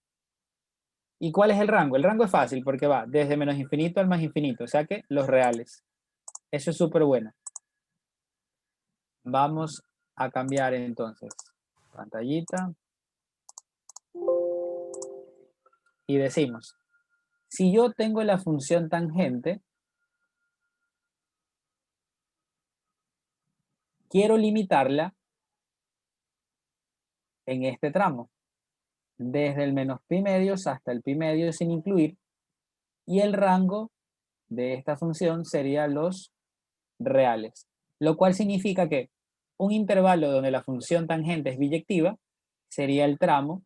¿Y cuál es el rango? El rango es fácil porque va desde menos infinito al más infinito, o sea que los reales. Eso es súper bueno. Vamos a cambiar entonces pantallita y decimos, si yo tengo la función tangente, quiero limitarla en este tramo, desde el menos pi medios hasta el pi medios sin incluir, y el rango de esta función sería los reales, lo cual significa que un intervalo donde la función tangente es biyectiva sería el tramo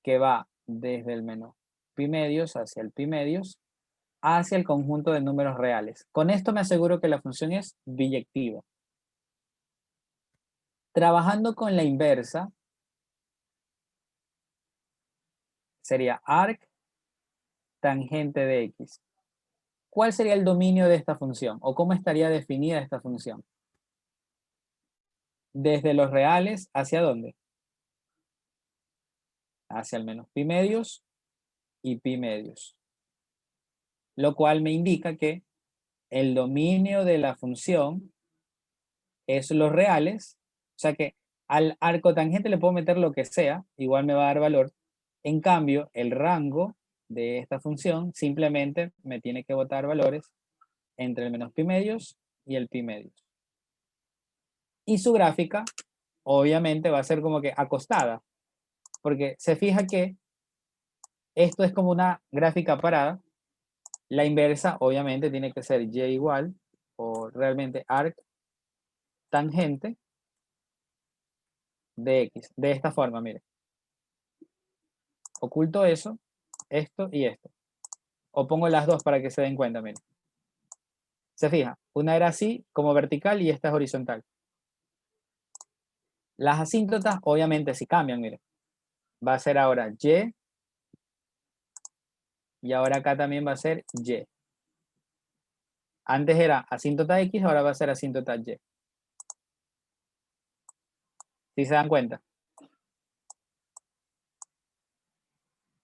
que va desde el menos pi medios hacia el pi medios hacia el conjunto de números reales. Con esto me aseguro que la función es biyectiva. Trabajando con la inversa, sería arc tangente de x. ¿Cuál sería el dominio de esta función? ¿O cómo estaría definida esta función? Desde los reales, ¿hacia dónde? Hacia el menos pi medios y pi medios. Lo cual me indica que el dominio de la función es los reales, o sea que al arco tangente le puedo meter lo que sea, igual me va a dar valor, En cambio, el rango de esta función simplemente me tiene que botar valores entre el menos pi medios y el pi medios. Y su gráfica, obviamente, va a ser como que acostada, porque se fija que esto es como una gráfica parada. La inversa, obviamente, tiene que ser y igual, o realmente arc tangente de x. De esta forma, mire. Oculto eso, esto y esto. O pongo las dos para que se den cuenta, mire. Se fija, una era así, como vertical, y esta es horizontal. Las asíntotas, obviamente, sí cambian, mire. Va a ser ahora y ahora acá también va a ser y. Antes era asíntota x, ahora va a ser asíntota y. ¿Sí se dan cuenta?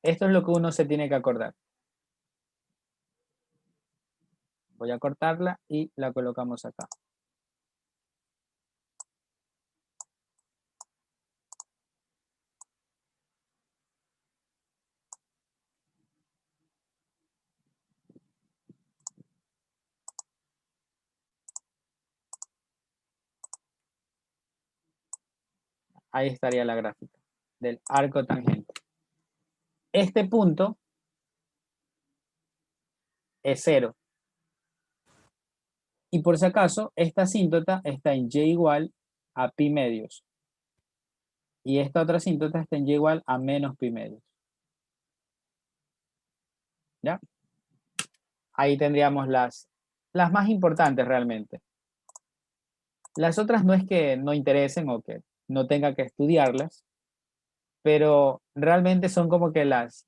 Esto es lo que uno se tiene que acordar. Voy a cortarla y la colocamos acá. Ahí estaría la gráfica del arco tangente. Este punto es 0. Y por si acaso, esta asíntota está en y igual a pi medios. Y esta otra asíntota está en y igual a menos pi medios. ¿Ya? Ahí tendríamos las más importantes realmente. Las otras no es que no interesen o que no tenga que estudiarlas, pero realmente son como que las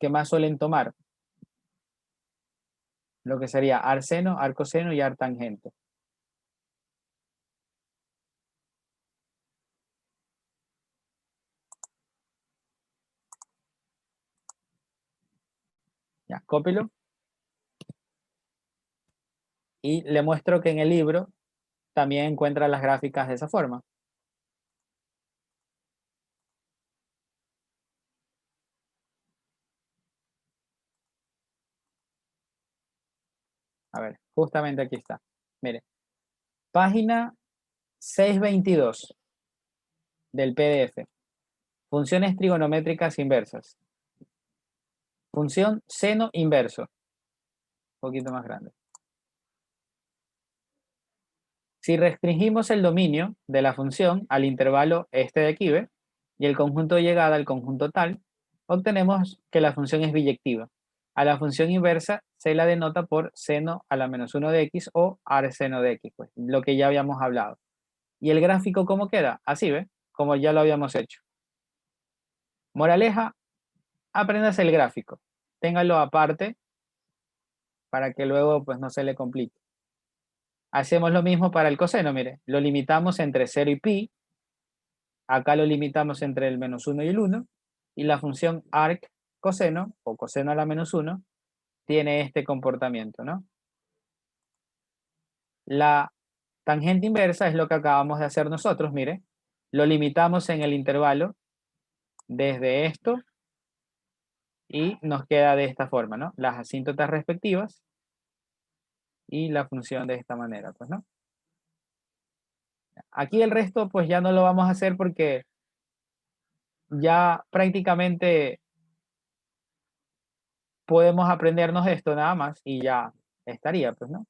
que más suelen tomar. Lo que sería arcseno, arcoseno y arctangente. Ya, cópilo. Y le muestro que en el libro también encuentra las gráficas de esa forma. A ver, justamente aquí está. Mire, página 622 del PDF. Funciones trigonométricas inversas. Función seno inverso. Un poquito más grande. Si restringimos el dominio de la función al intervalo este de aquí, ¿ve? Y el conjunto de llegada al conjunto tal, obtenemos que la función es biyectiva. A la función inversa se la denota por seno a la menos 1 de x o arseno de x, pues, lo que ya habíamos hablado. ¿Y el gráfico cómo queda? Así, ¿ve? Como ya lo habíamos hecho. Moraleja, aprendas el gráfico. Téngalo aparte para que luego pues, no se le complique. Hacemos lo mismo para el coseno, mire. Lo limitamos entre 0 y pi. Acá lo limitamos entre el menos 1 y el 1. Y la función arc coseno, o coseno a la menos 1, tiene este comportamiento, ¿no? La tangente inversa es lo que acabamos de hacer nosotros, mire. Lo limitamos en el intervalo desde esto y nos queda de esta forma, ¿no? Las asíntotas respectivas y la función de esta manera, pues, ¿no? Aquí el resto, pues ya no lo vamos a hacer porque ya prácticamente podemos aprendernos esto nada más y ya estaría, pues, ¿no?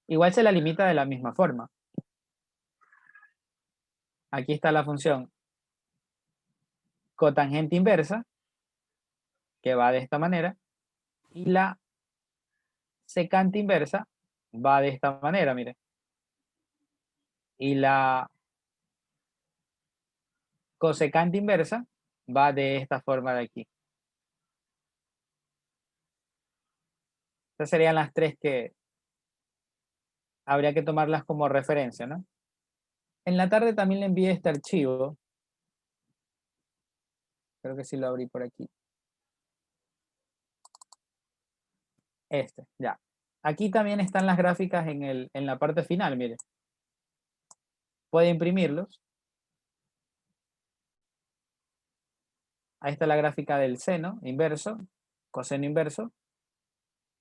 Igual se la limita de la misma forma. Aquí está la función cotangente inversa, que va de esta manera, y la secante inversa va de esta manera, mire. Y la cosecante inversa va de esta forma de aquí. Estas serían las tres que habría que tomarlas como referencia, ¿no? En la tarde también le envié este archivo. Creo que sí lo abrí por aquí. Ya. Aquí también están las gráficas en la parte final, mire. Puede imprimirlos. Ahí está la gráfica del seno inverso, coseno inverso,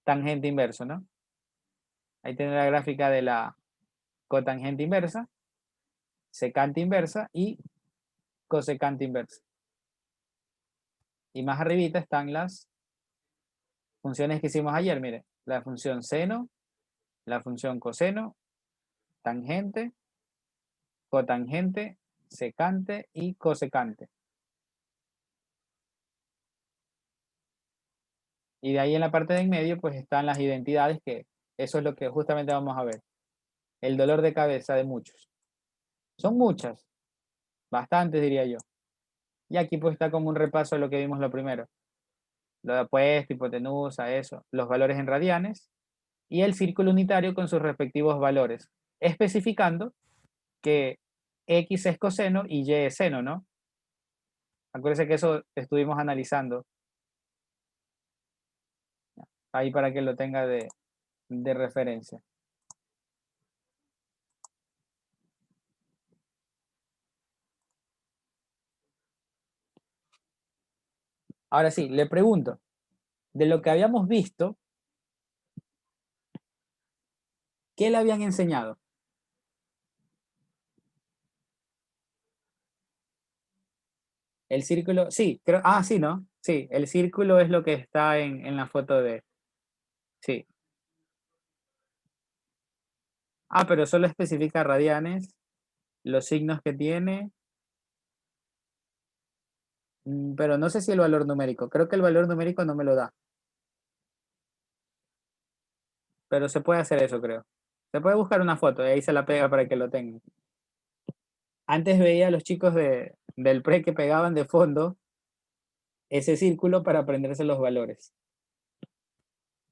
tangente inverso, ¿no? Ahí tiene la gráfica de la cotangente inversa, secante inversa y cosecante inversa. Y más arribita están las funciones que hicimos ayer, mire, la función seno, la función coseno, tangente, cotangente, secante y cosecante. Y de ahí en la parte de en medio pues están las identidades, que eso es lo que justamente vamos a ver. El dolor de cabeza de muchos. Son muchas, bastantes diría yo. Y aquí pues está como un repaso de lo que vimos lo primero. Lo de apuesta, hipotenusa, eso. Los valores en radianes. Y el círculo unitario con sus respectivos valores. Especificando que X es coseno y Y es seno, ¿no? Acuérdense que eso estuvimos analizando. Ahí para que lo tenga de referencia. Ahora sí, le pregunto, de lo que habíamos visto, ¿qué le habían enseñado? El círculo, sí, creo, sí, ¿no? Sí, el círculo es lo que está en la foto de, sí. Pero solo especifica radianes, los signos que tiene, pero no sé si el valor numérico, creo que el valor numérico no me lo da. Pero se puede hacer eso, creo. Se puede buscar una foto y ahí se la pega para que lo tengan. Antes veía a los chicos del pre que pegaban de fondo ese círculo para aprenderse los valores.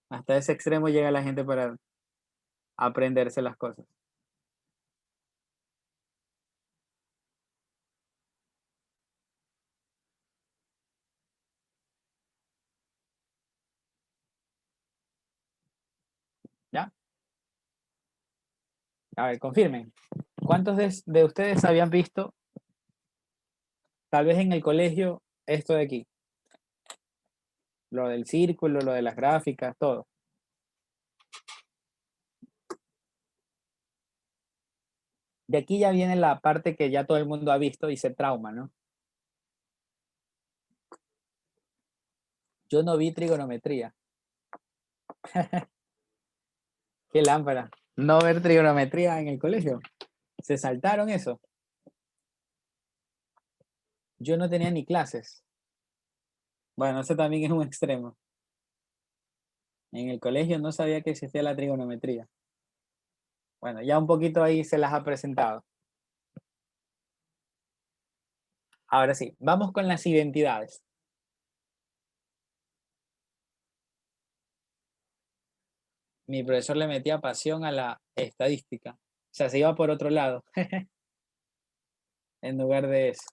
Hasta ese extremo llega la gente para aprenderse las cosas. ¿Ya? A ver, confirmen. ¿Cuántos de ustedes habían visto, tal vez en el colegio, esto de aquí? Lo del círculo, lo de las gráficas, todo. De aquí ya viene la parte que ya todo el mundo ha visto y se trauma, ¿no? Yo no vi trigonometría. Qué lámpara. No ver trigonometría en el colegio. Se saltaron eso. Yo no tenía ni clases. Bueno, eso también es un extremo. En el colegio no sabía que existía la trigonometría. Bueno, ya un poquito ahí se las ha presentado. Ahora sí, vamos con las identidades. Mi profesor le metía pasión a la estadística. O sea, se iba por otro lado en lugar de eso.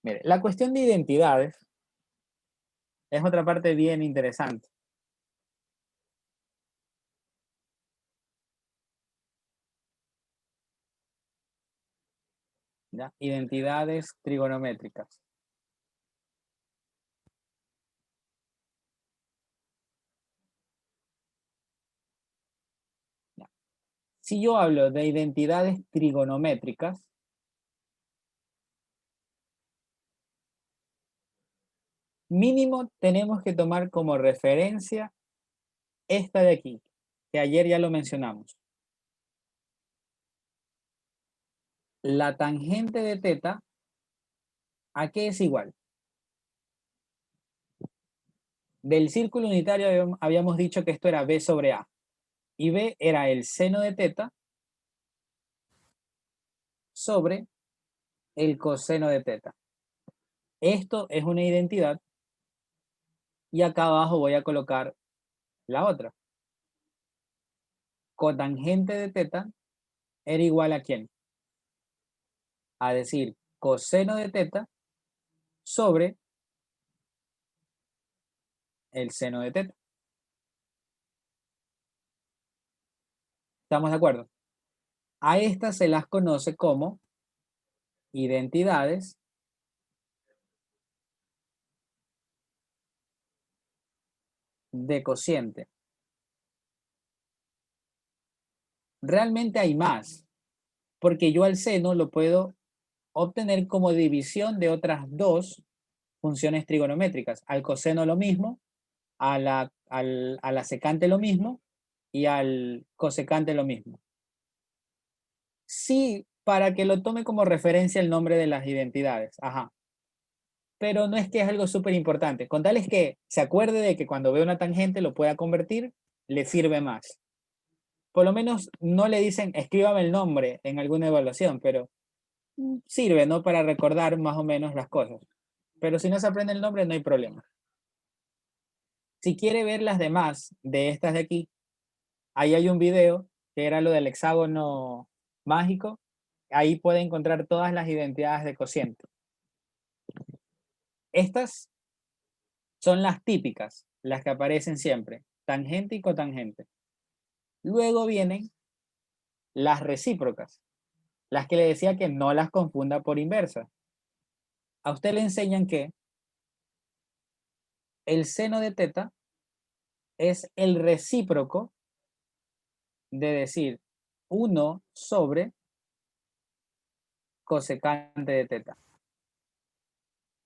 Mire, la cuestión de identidades es otra parte bien interesante. ¿Ya? Identidades trigonométricas. ¿Ya? Si yo hablo de identidades trigonométricas, mínimo tenemos que tomar como referencia esta de aquí, que ayer ya lo mencionamos. La tangente de teta, ¿a qué es igual? Del círculo unitario habíamos dicho que esto era b sobre a. Y b era el seno de teta sobre el coseno de teta. Esto es una identidad y acá abajo voy a colocar la otra. Cotangente de teta era igual a ¿quién? A decir coseno de teta sobre el seno de teta. ¿Estamos de acuerdo? A estas se las conoce como identidades de cociente. Realmente hay más, porque yo al seno lo puedo obtener como división de otras dos funciones trigonométricas. Al coseno lo mismo, a la secante lo mismo y al cosecante lo mismo. Sí, para que lo tome como referencia el nombre de las identidades. Ajá. Pero no es que es algo súper importante. Con tal es que se acuerde de que cuando ve una tangente lo pueda convertir, le sirve más. Por lo menos no le dicen escríbame el nombre en alguna evaluación, pero sirve, ¿no? Para recordar más o menos las cosas. Pero si no se aprende el nombre, no hay problema. Si quiere ver las demás de estas de aquí, ahí hay un video que era lo del hexágono mágico. Ahí puede encontrar todas las identidades de cociente. Estas son las típicas, las que aparecen siempre, tangente y cotangente. Luego vienen las recíprocas, las que le decía que no las confunda por inversa. A usted le enseñan que el seno de teta es el recíproco de decir 1 sobre cosecante de teta.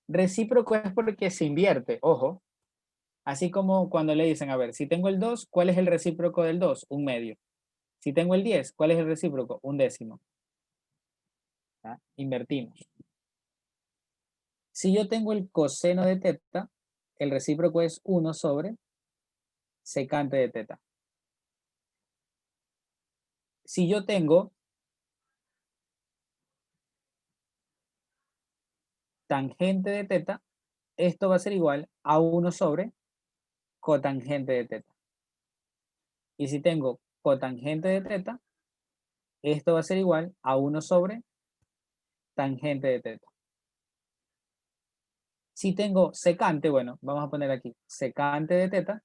Recíproco es porque se invierte, ojo. Así como cuando le dicen, a ver, si tengo el 2, ¿cuál es el recíproco del 2? Un medio. Si tengo el 10, ¿cuál es el recíproco? Un décimo. ¿Ah? Invertimos. Si yo tengo el coseno de teta, el recíproco es 1 sobre secante de teta. Si yo tengo tangente de teta, esto va a ser igual a 1 sobre cotangente de teta. Y si tengo cotangente de teta, esto va a ser igual a 1 sobre tangente de teta. Si tengo secante, bueno, vamos a poner aquí, secante de teta,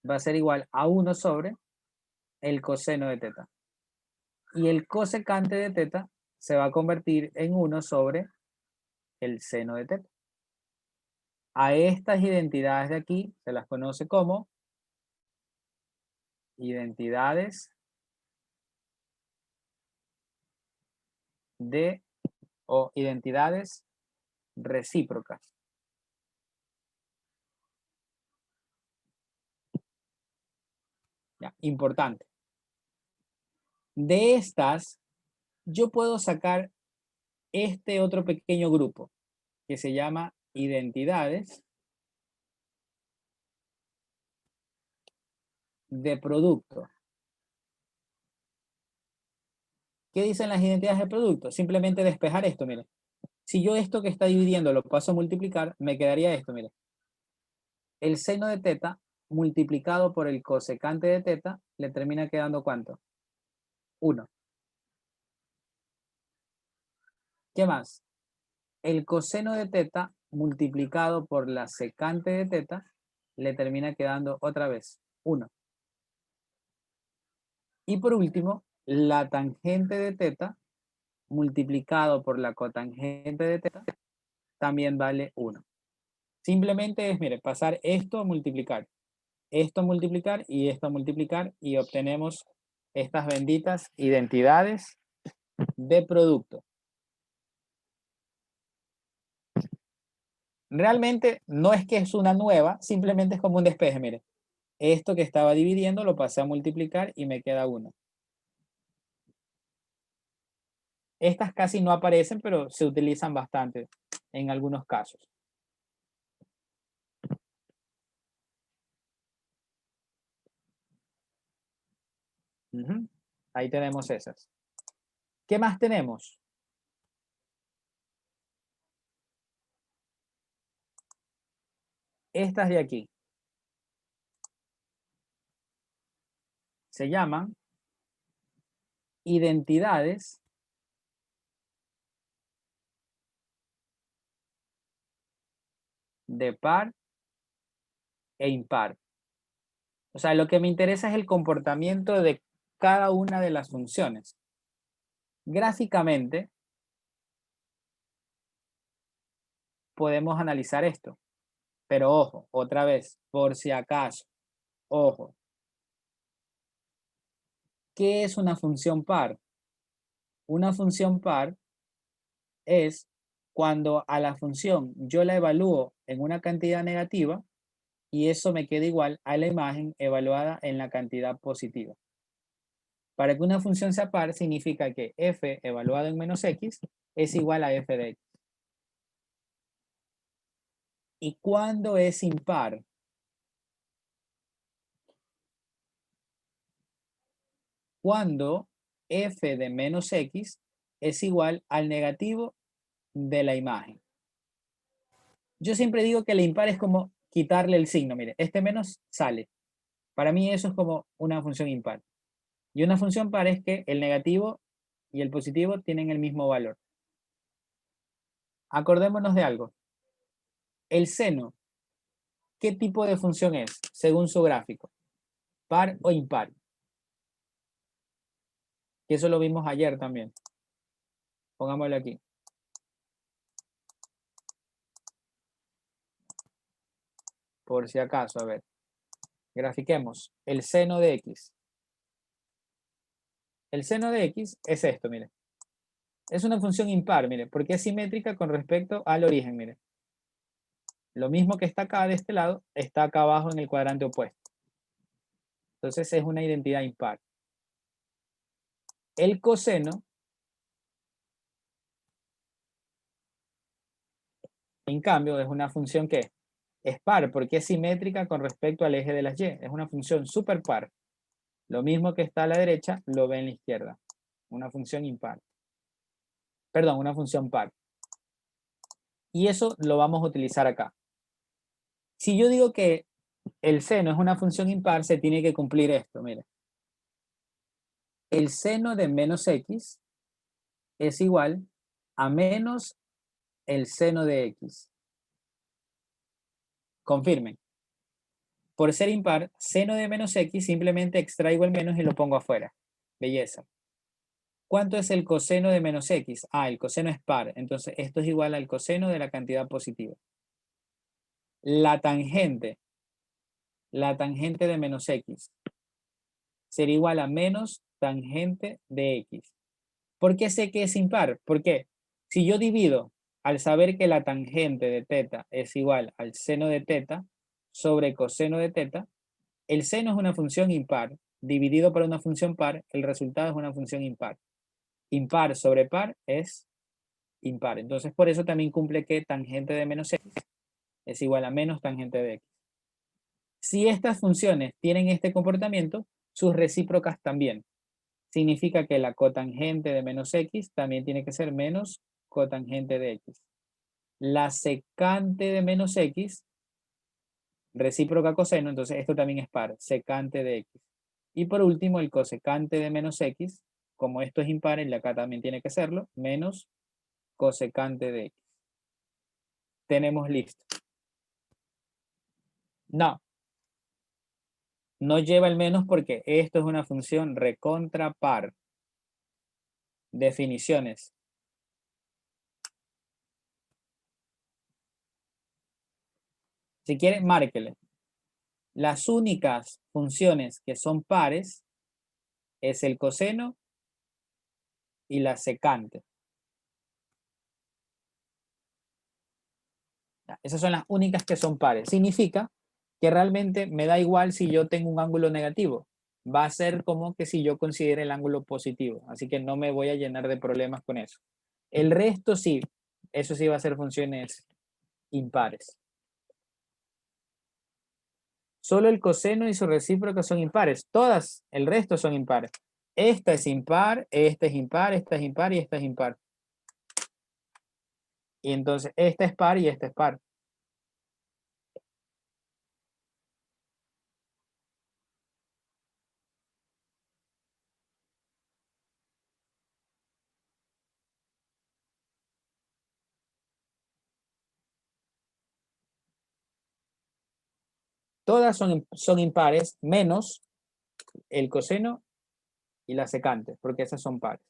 va a ser igual a 1 sobre el coseno de teta. Y el cosecante de teta se va a convertir en 1 sobre el seno de teta. A estas identidades de aquí se las conoce como identidades o identidades recíprocas. Ya, importante. De estas, yo puedo sacar este otro pequeño grupo que se llama identidades de producto. ¿Qué dicen las identidades de producto? Simplemente despejar esto, mire. Si yo esto que está dividiendo lo paso a multiplicar, me quedaría esto, mire. El seno de teta multiplicado por el cosecante de teta le termina quedando ¿cuánto? 1. ¿Qué más? El coseno de teta multiplicado por la secante de teta le termina quedando otra vez 1. Y por último, la tangente de teta multiplicado por la cotangente de teta también vale 1. Simplemente es, mire, pasar esto a multiplicar y esto a multiplicar y obtenemos estas benditas identidades de producto. Realmente no es que es una nueva, simplemente es como un despeje, mire. Esto que estaba dividiendo lo pasé a multiplicar y me queda 1. Estas casi no aparecen, pero se utilizan bastante en algunos casos. Ahí tenemos esas. ¿Qué más tenemos? Estas de aquí. Se llaman identidades de par e impar. O sea, lo que me interesa es el comportamiento de cada una de las funciones. Gráficamente, podemos analizar esto. Pero ojo, otra vez, por si acaso, ojo. ¿Qué es una función par? Una función par es cuando a la función yo la evalúo en una cantidad negativa y eso me queda igual a la imagen evaluada en la cantidad positiva. Para que una función sea par significa que f evaluado en menos x es igual a f de x. ¿Y cuándo es impar? Cuando f de menos x es igual al negativo de la imagen. Yo siempre digo que el impar es como quitarle el signo. Mire, este menos sale. Para mí eso es como una función impar. Y una función par es que el negativo y el positivo tienen el mismo valor. Acordémonos de algo. El seno, ¿qué tipo de función es según su gráfico? ¿Par o impar? Que eso lo vimos ayer también. Pongámoslo aquí. Por si acaso, a ver. Grafiquemos el seno de x. El seno de x es esto, mire. Es una función impar, mire, porque es simétrica con respecto al origen, mire. Lo mismo que está acá de este lado, está acá abajo en el cuadrante opuesto. Entonces es una identidad impar. El coseno, en cambio, es una función que es par, porque es simétrica con respecto al eje de las y. Es una función super par. Lo mismo que está a la derecha, lo ve en la izquierda. Una función impar. Perdón, una función par. Y eso lo vamos a utilizar acá. Si yo digo que el seno es una función impar, se tiene que cumplir esto, mire. El seno de menos x es igual a menos el seno de x. Confirmen. Por ser impar, seno de menos x, simplemente extraigo el menos y lo pongo afuera. Belleza. ¿Cuánto es el coseno de menos x? Ah, el coseno es par. Entonces, esto es igual al coseno de la cantidad positiva. La tangente de menos x sería igual a menos tangente de x. ¿Por qué sé que es impar? Porque si yo divido al saber que la tangente de teta es igual al seno de teta sobre coseno de teta, el seno es una función impar, dividido por una función par, el resultado es una función impar. Impar sobre par es impar. Entonces, por eso también cumple que tangente de menos x es igual a menos tangente de x. Si estas funciones tienen este comportamiento, sus recíprocas también. Significa que la cotangente de menos x también tiene que ser menos cotangente de x. La secante de menos x, recíproca coseno, entonces esto también es par, secante de x. Y por último, el cosecante de menos x, como esto es impar, el de acá también tiene que serlo, menos cosecante de x. Tenemos listo. No, no lleva el menos porque esto es una función recontra par. Definiciones. Si quieren, márquele. Las únicas funciones que son pares es el coseno y la secante. Esas son las únicas que son pares. Significa que realmente me da igual si yo tengo un ángulo negativo. Va a ser como que si yo considere el ángulo positivo. Así que no me voy a llenar de problemas con eso. El resto sí, eso sí va a ser funciones impares. Solo el coseno y su recíproca son impares. Todas, el resto son impares. Esta es impar, esta es impar, esta es impar y esta es impar. Y entonces esta es par y esta es par. Todas son impares, menos el coseno y la secante, porque esas son pares.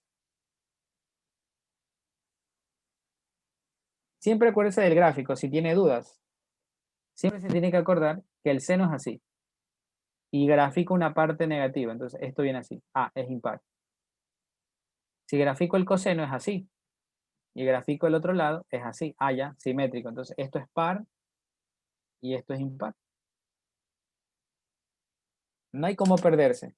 Siempre acuérdese del gráfico, si tiene dudas. Siempre se tiene que acordar que el seno es así. Y grafico una parte negativa, entonces esto viene así. Ah, es impar. Si grafico el coseno es así. Y grafico el otro lado es así. Ah, ya, simétrico. Entonces esto es par y esto es impar. No hay cómo perderse.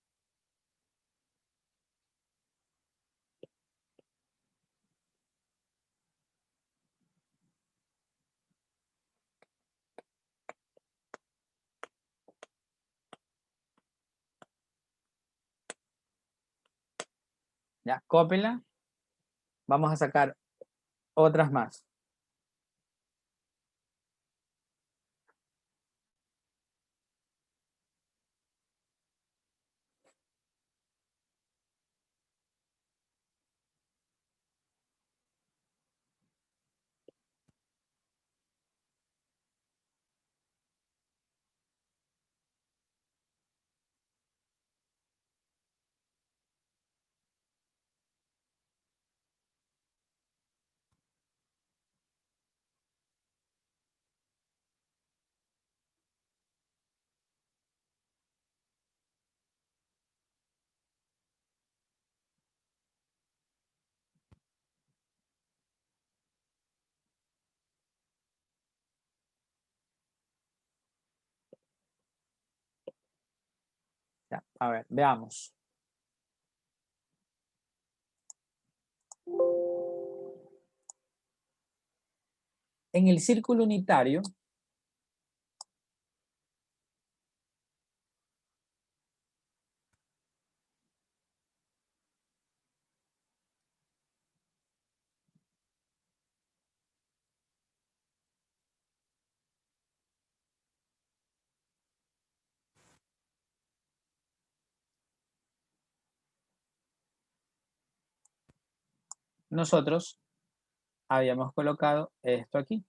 Ya, cópela. Vamos a sacar otras más. Ya, a ver, veamos. En el círculo unitario, nosotros habíamos colocado esto aquí.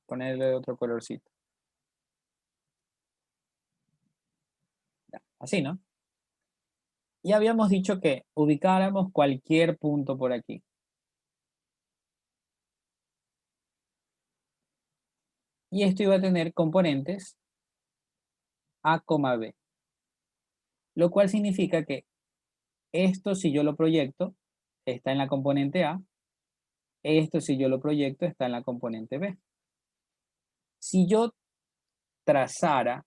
Ponerle otro colorcito. Ya, así, ¿no? Y habíamos dicho que ubicáramos cualquier punto por aquí. Y esto iba a tener componentes A, B. Lo cual significa que esto, si yo lo proyecto, está en la componente A. Esto, si yo lo proyecto, está en la componente B. Si yo trazara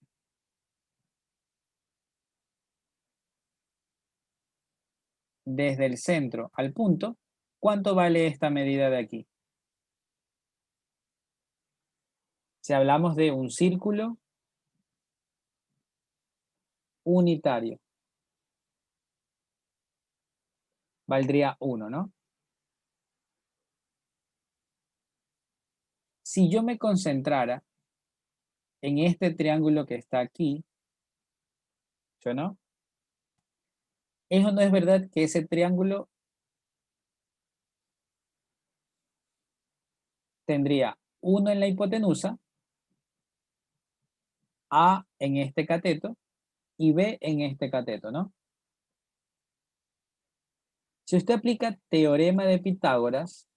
desde el centro al punto, ¿cuánto vale esta medida de aquí? Si hablamos de un círculo unitario, valdría 1, ¿no? Si yo me concentrara en este triángulo que está aquí, ¿yo no? Eso no es verdad que ese triángulo tendría 1 en la hipotenusa, A en este cateto y B en este cateto, ¿no? Si usted aplica teorema de Pitágoras,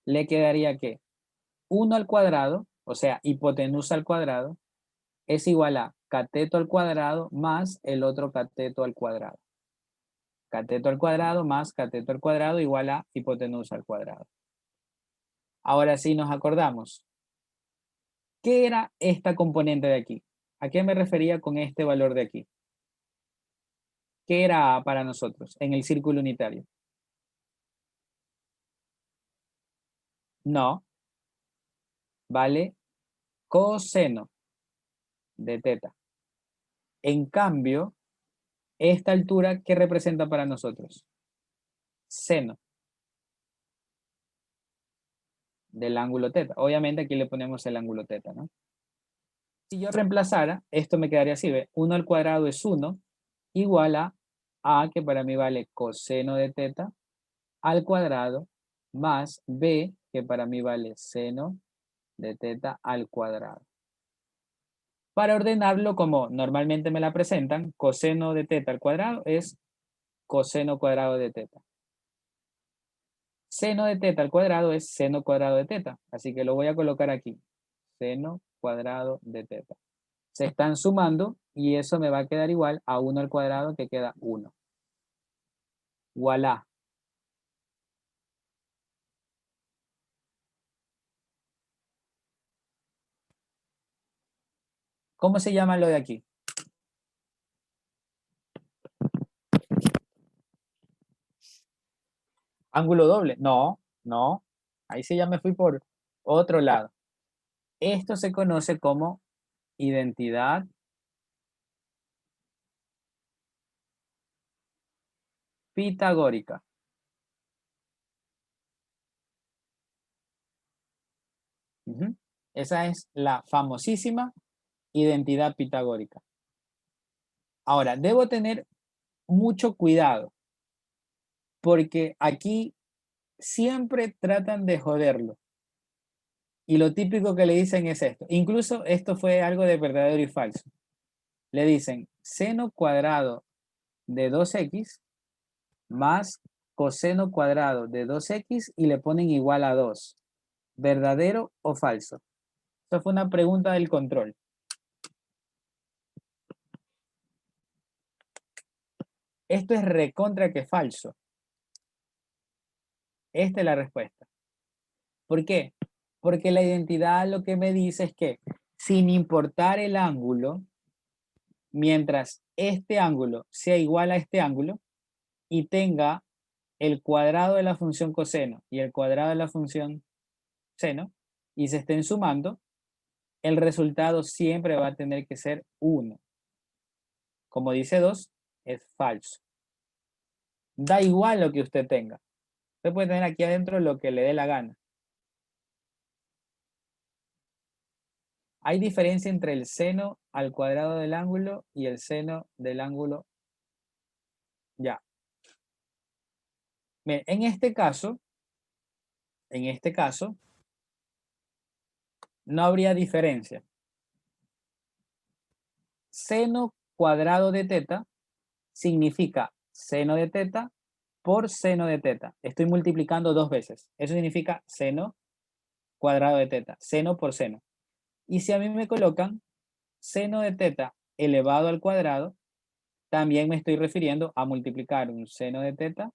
le quedaría que 1 al cuadrado, o sea, hipotenusa al cuadrado, es igual a cateto al cuadrado más el otro cateto al cuadrado. Cateto al cuadrado más cateto al cuadrado igual a hipotenusa al cuadrado. Ahora sí nos acordamos. ¿Qué era esta componente de aquí? ¿A qué me refería con este valor de aquí? ¿Qué era A para nosotros en el círculo unitario? No, vale coseno de teta. En cambio, esta altura, ¿qué representa para nosotros? Seno del ángulo teta. Obviamente aquí le ponemos el ángulo teta, ¿no? Si yo reemplazara, esto me quedaría así, ¿ve? 1 al cuadrado es 1, igual a, que para mí vale coseno de teta, al cuadrado, más B, que para mí vale seno de teta al cuadrado. Para ordenarlo como normalmente me la presentan, coseno de teta al cuadrado es coseno cuadrado de teta. Seno de teta al cuadrado es seno cuadrado de teta. Así que lo voy a colocar aquí. Seno cuadrado de teta. Se están sumando y eso me va a quedar igual a 1 al cuadrado, que queda 1. Voilà. ¿Cómo se llama lo de aquí? Ángulo doble. No, no. Ahí sí ya me fui por otro lado. Esto se conoce como identidad pitagórica. Esa es la famosísima identidad pitagórica. Ahora, debo tener mucho cuidado porque aquí siempre tratan de joderlo. Y lo típico que le dicen es esto. Incluso esto fue algo de verdadero y falso. Le dicen seno cuadrado de 2x más coseno cuadrado de 2x y le ponen igual a 2. ¿Verdadero o falso? Esa fue una pregunta del control. Esto es recontra que falso. Esta es la respuesta. ¿Por qué? Porque la identidad lo que me dice es que sin importar el ángulo, mientras este ángulo sea igual a este ángulo y tenga el cuadrado de la función coseno y el cuadrado de la función seno y se estén sumando, el resultado siempre va a tener que ser 1. Como dice 2, es falso. Da igual lo que usted tenga. Usted puede tener aquí adentro lo que le dé la gana. Hay diferencia entre el seno al cuadrado del ángulo y el seno del ángulo. Ya. Bien, en este caso, no habría diferencia. Seno cuadrado de teta significa seno de teta por seno de teta. Estoy multiplicando 2 veces. Eso significa seno cuadrado de teta. Seno por seno. Y si a mí me colocan seno de teta elevado al cuadrado, también me estoy refiriendo a multiplicar un seno de teta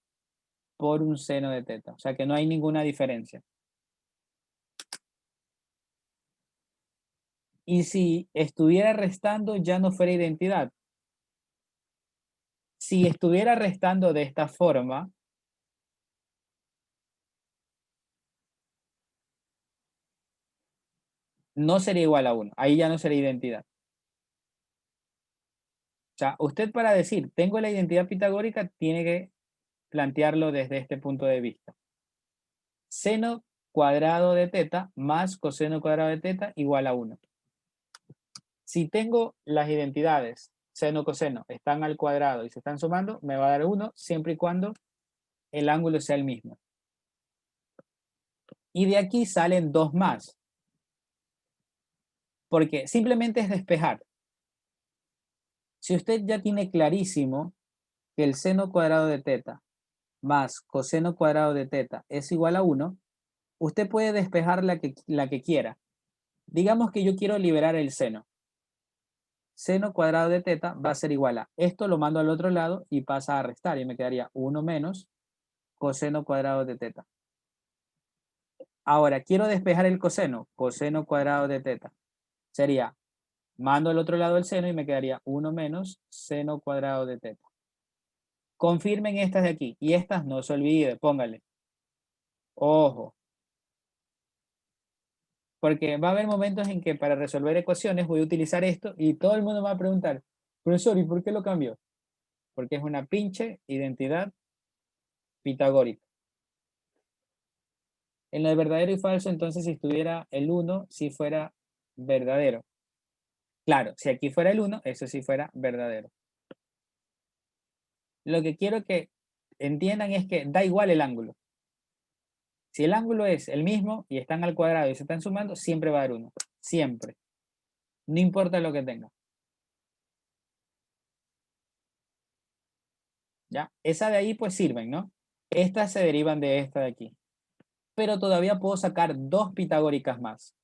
por un seno de teta. O sea que no hay ninguna diferencia. Y si estuviera restando, ya no fuera identidad. Si estuviera restando de esta forma, no sería igual a 1. Ahí ya no sería identidad. O sea, usted para decir, tengo la identidad pitagórica, tiene que plantearlo desde este punto de vista. Seno cuadrado de teta más coseno cuadrado de teta igual a 1. Si tengo las identidades seno, coseno, están al cuadrado y se están sumando, me va a dar 1 siempre y cuando el ángulo sea el mismo. Y de aquí salen 2 más. Porque simplemente es despejar. Si usted ya tiene clarísimo que el seno cuadrado de teta más coseno cuadrado de teta es igual a 1, usted puede despejar la que quiera. Digamos que yo quiero liberar el seno. Seno cuadrado de teta va a ser igual a, esto lo mando al otro lado y pasa a restar y me quedaría 1 menos coseno cuadrado de teta. Ahora, quiero despejar el coseno, coseno cuadrado de teta. Sería, mando al otro lado el seno y me quedaría 1 menos seno cuadrado de teta. Confirmen estas de aquí y estas no se olvide, póngale. Ojo. Porque va a haber momentos en que para resolver ecuaciones voy a utilizar esto y todo el mundo me va a preguntar, profesor, ¿y por qué lo cambió? Porque es una pinche identidad pitagórica. En lo de verdadero y falso, entonces si estuviera el 1, si fuera verdadero. Claro, si aquí fuera el 1, eso sí fuera verdadero. Lo que quiero que entiendan es que da igual el ángulo. Si el ángulo es el mismo y están al cuadrado y se están sumando, siempre va a dar 1. Siempre. No importa lo que tenga. ¿Ya? Esa de ahí pues sirven, ¿no? Estas se derivan de esta de aquí. Pero todavía puedo sacar dos pitagóricas más.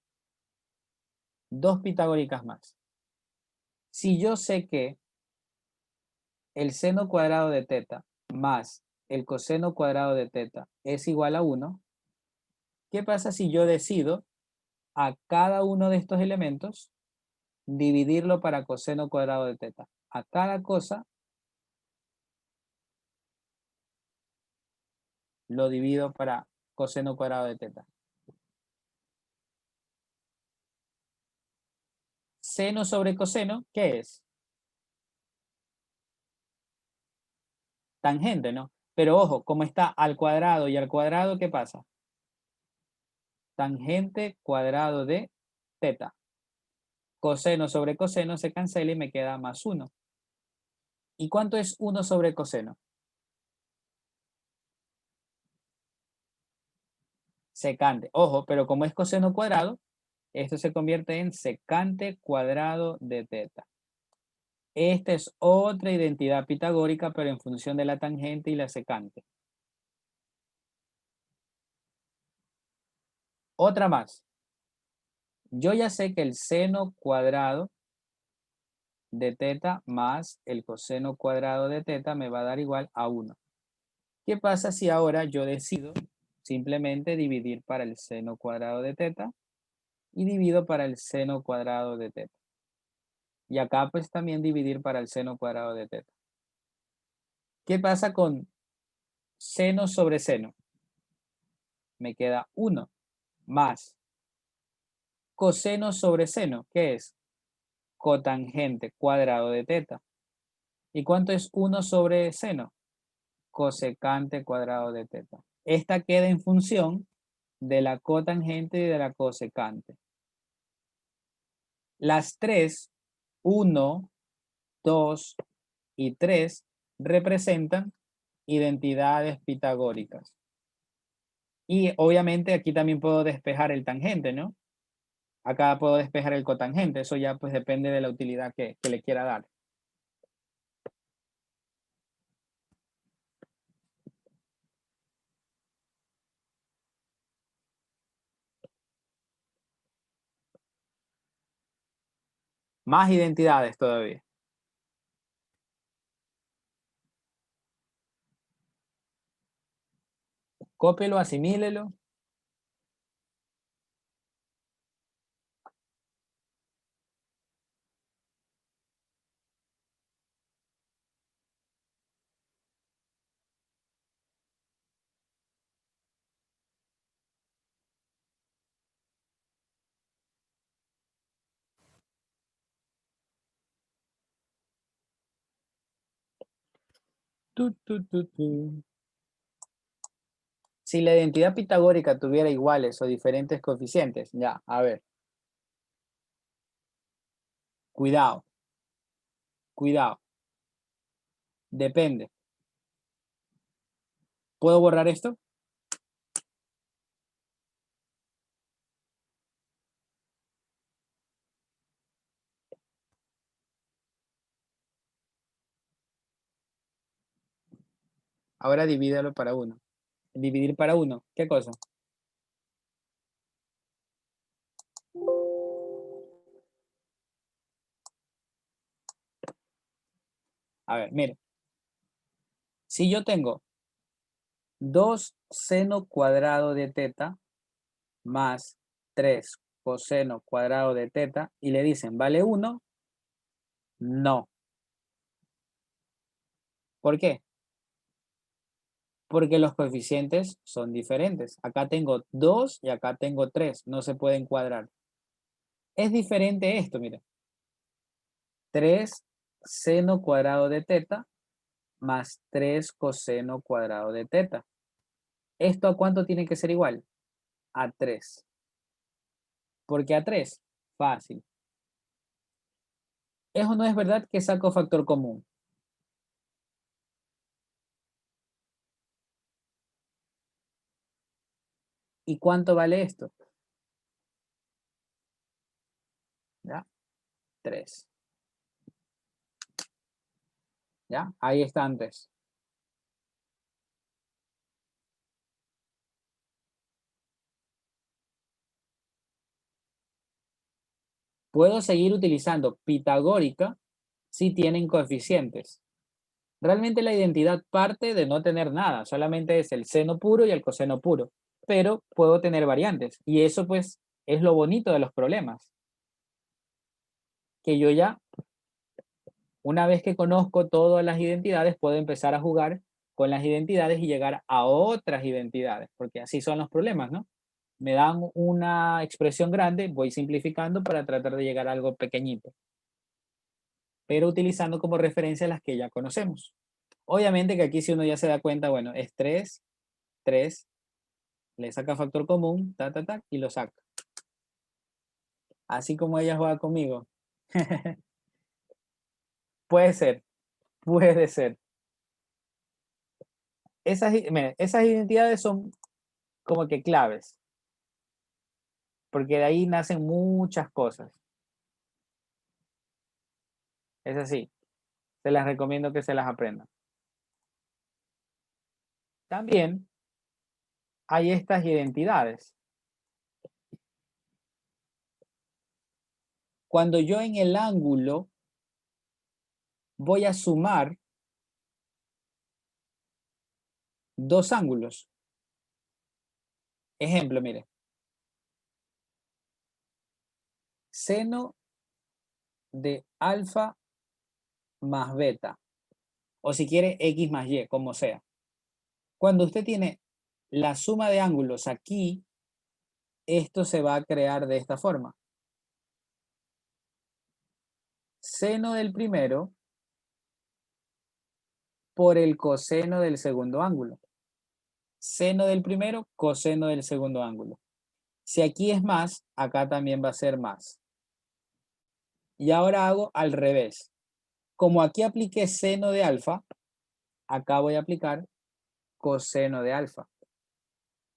Dos pitagóricas más. Si yo sé que el seno cuadrado de teta más el coseno cuadrado de teta es igual a 1, ¿qué pasa si yo decido a cada uno de estos elementos dividirlo para coseno cuadrado de teta? A cada cosa lo divido para coseno cuadrado de teta. Seno sobre coseno, ¿qué es? Tangente, ¿no? Pero ojo, como está al cuadrado y al cuadrado, ¿qué pasa? Tangente cuadrado de teta. Coseno sobre coseno se cancela y me queda más 1. ¿Y cuánto es 1 sobre coseno? Secante. Ojo, pero como es coseno cuadrado, esto se convierte en secante cuadrado de teta. Esta es otra identidad pitagórica, pero en función de la tangente y la secante. Otra más. Yo ya sé que el seno cuadrado de teta más el coseno cuadrado de teta me va a dar igual a 1. ¿Qué pasa si ahora yo decido simplemente dividir para el seno cuadrado de teta y divido para el seno cuadrado de teta? Y acá pues también dividir para el seno cuadrado de teta. ¿Qué pasa con seno sobre seno? Me queda 1 más coseno sobre seno, ¿qué es? Cotangente cuadrado de teta. ¿Y cuánto es 1 sobre seno? Cosecante cuadrado de teta. Esta queda en función de la cotangente y de la cosecante. Las tres, 1, 2 y 3, representan identidades pitagóricas. Y obviamente aquí también puedo despejar el tangente, ¿no? Acá puedo despejar el cotangente, eso ya pues depende de la utilidad que le quiera dar. Más identidades todavía. Cópielo, asimílelo. Tu, tu, tu, tu. Si la identidad pitagórica tuviera iguales o diferentes coeficientes, ya, a ver. Cuidado, cuidado. Depende. ¿Puedo borrar esto? Ahora divídelo para 1. Dividir para 1, ¿qué cosa? A ver, mire. Si yo tengo 2 seno cuadrado de teta más 3 coseno cuadrado de teta y le dicen, ¿vale 1? No. ¿Por qué? Porque los coeficientes son diferentes. Acá tengo 2 y acá tengo 3. No se pueden cuadrar. Es diferente esto, mira. 3 seno cuadrado de teta más 3 coseno cuadrado de teta. ¿Esto a cuánto tiene que ser igual? A 3. ¿Por qué a 3? Fácil. ¿Eso no es verdad que saco factor común? ¿Y cuánto vale esto? ¿Ya? 3. ¿Ya? Ahí está antes. Puedo seguir utilizando pitagórica si tienen coeficientes. Realmente la identidad parte de no tener nada, solamente es el seno puro y el coseno puro, pero puedo tener variantes y eso pues es lo bonito de los problemas, que yo ya, una vez que conozco todas las identidades, puedo empezar a jugar con las identidades y llegar a otras identidades, porque así son los problemas, ¿no? Me dan una expresión grande, voy simplificando para tratar de llegar a algo pequeñito, pero utilizando como referencia las que ya conocemos. Obviamente que aquí si uno ya se da cuenta, bueno, es 3, 3, le saca factor común, y lo saca. Así como ella juega conmigo. Puede ser, puede ser. Esas identidades son como que claves, porque de ahí nacen muchas cosas. Es así, se las recomiendo que se las aprendan. También hay estas identidades. Cuando yo en el ángulo voy a sumar dos ángulos. Ejemplo, mire. Seno de alfa más beta. O si quiere, x más y, como sea. Cuando usted tiene la suma de ángulos aquí, esto se va a crear de esta forma. Seno del primero por el coseno del segundo ángulo. Seno del primero, coseno del segundo ángulo. Si aquí es más, acá también va a ser más. Y ahora hago al revés. Como aquí apliqué seno de alfa, acá voy a aplicar coseno de alfa.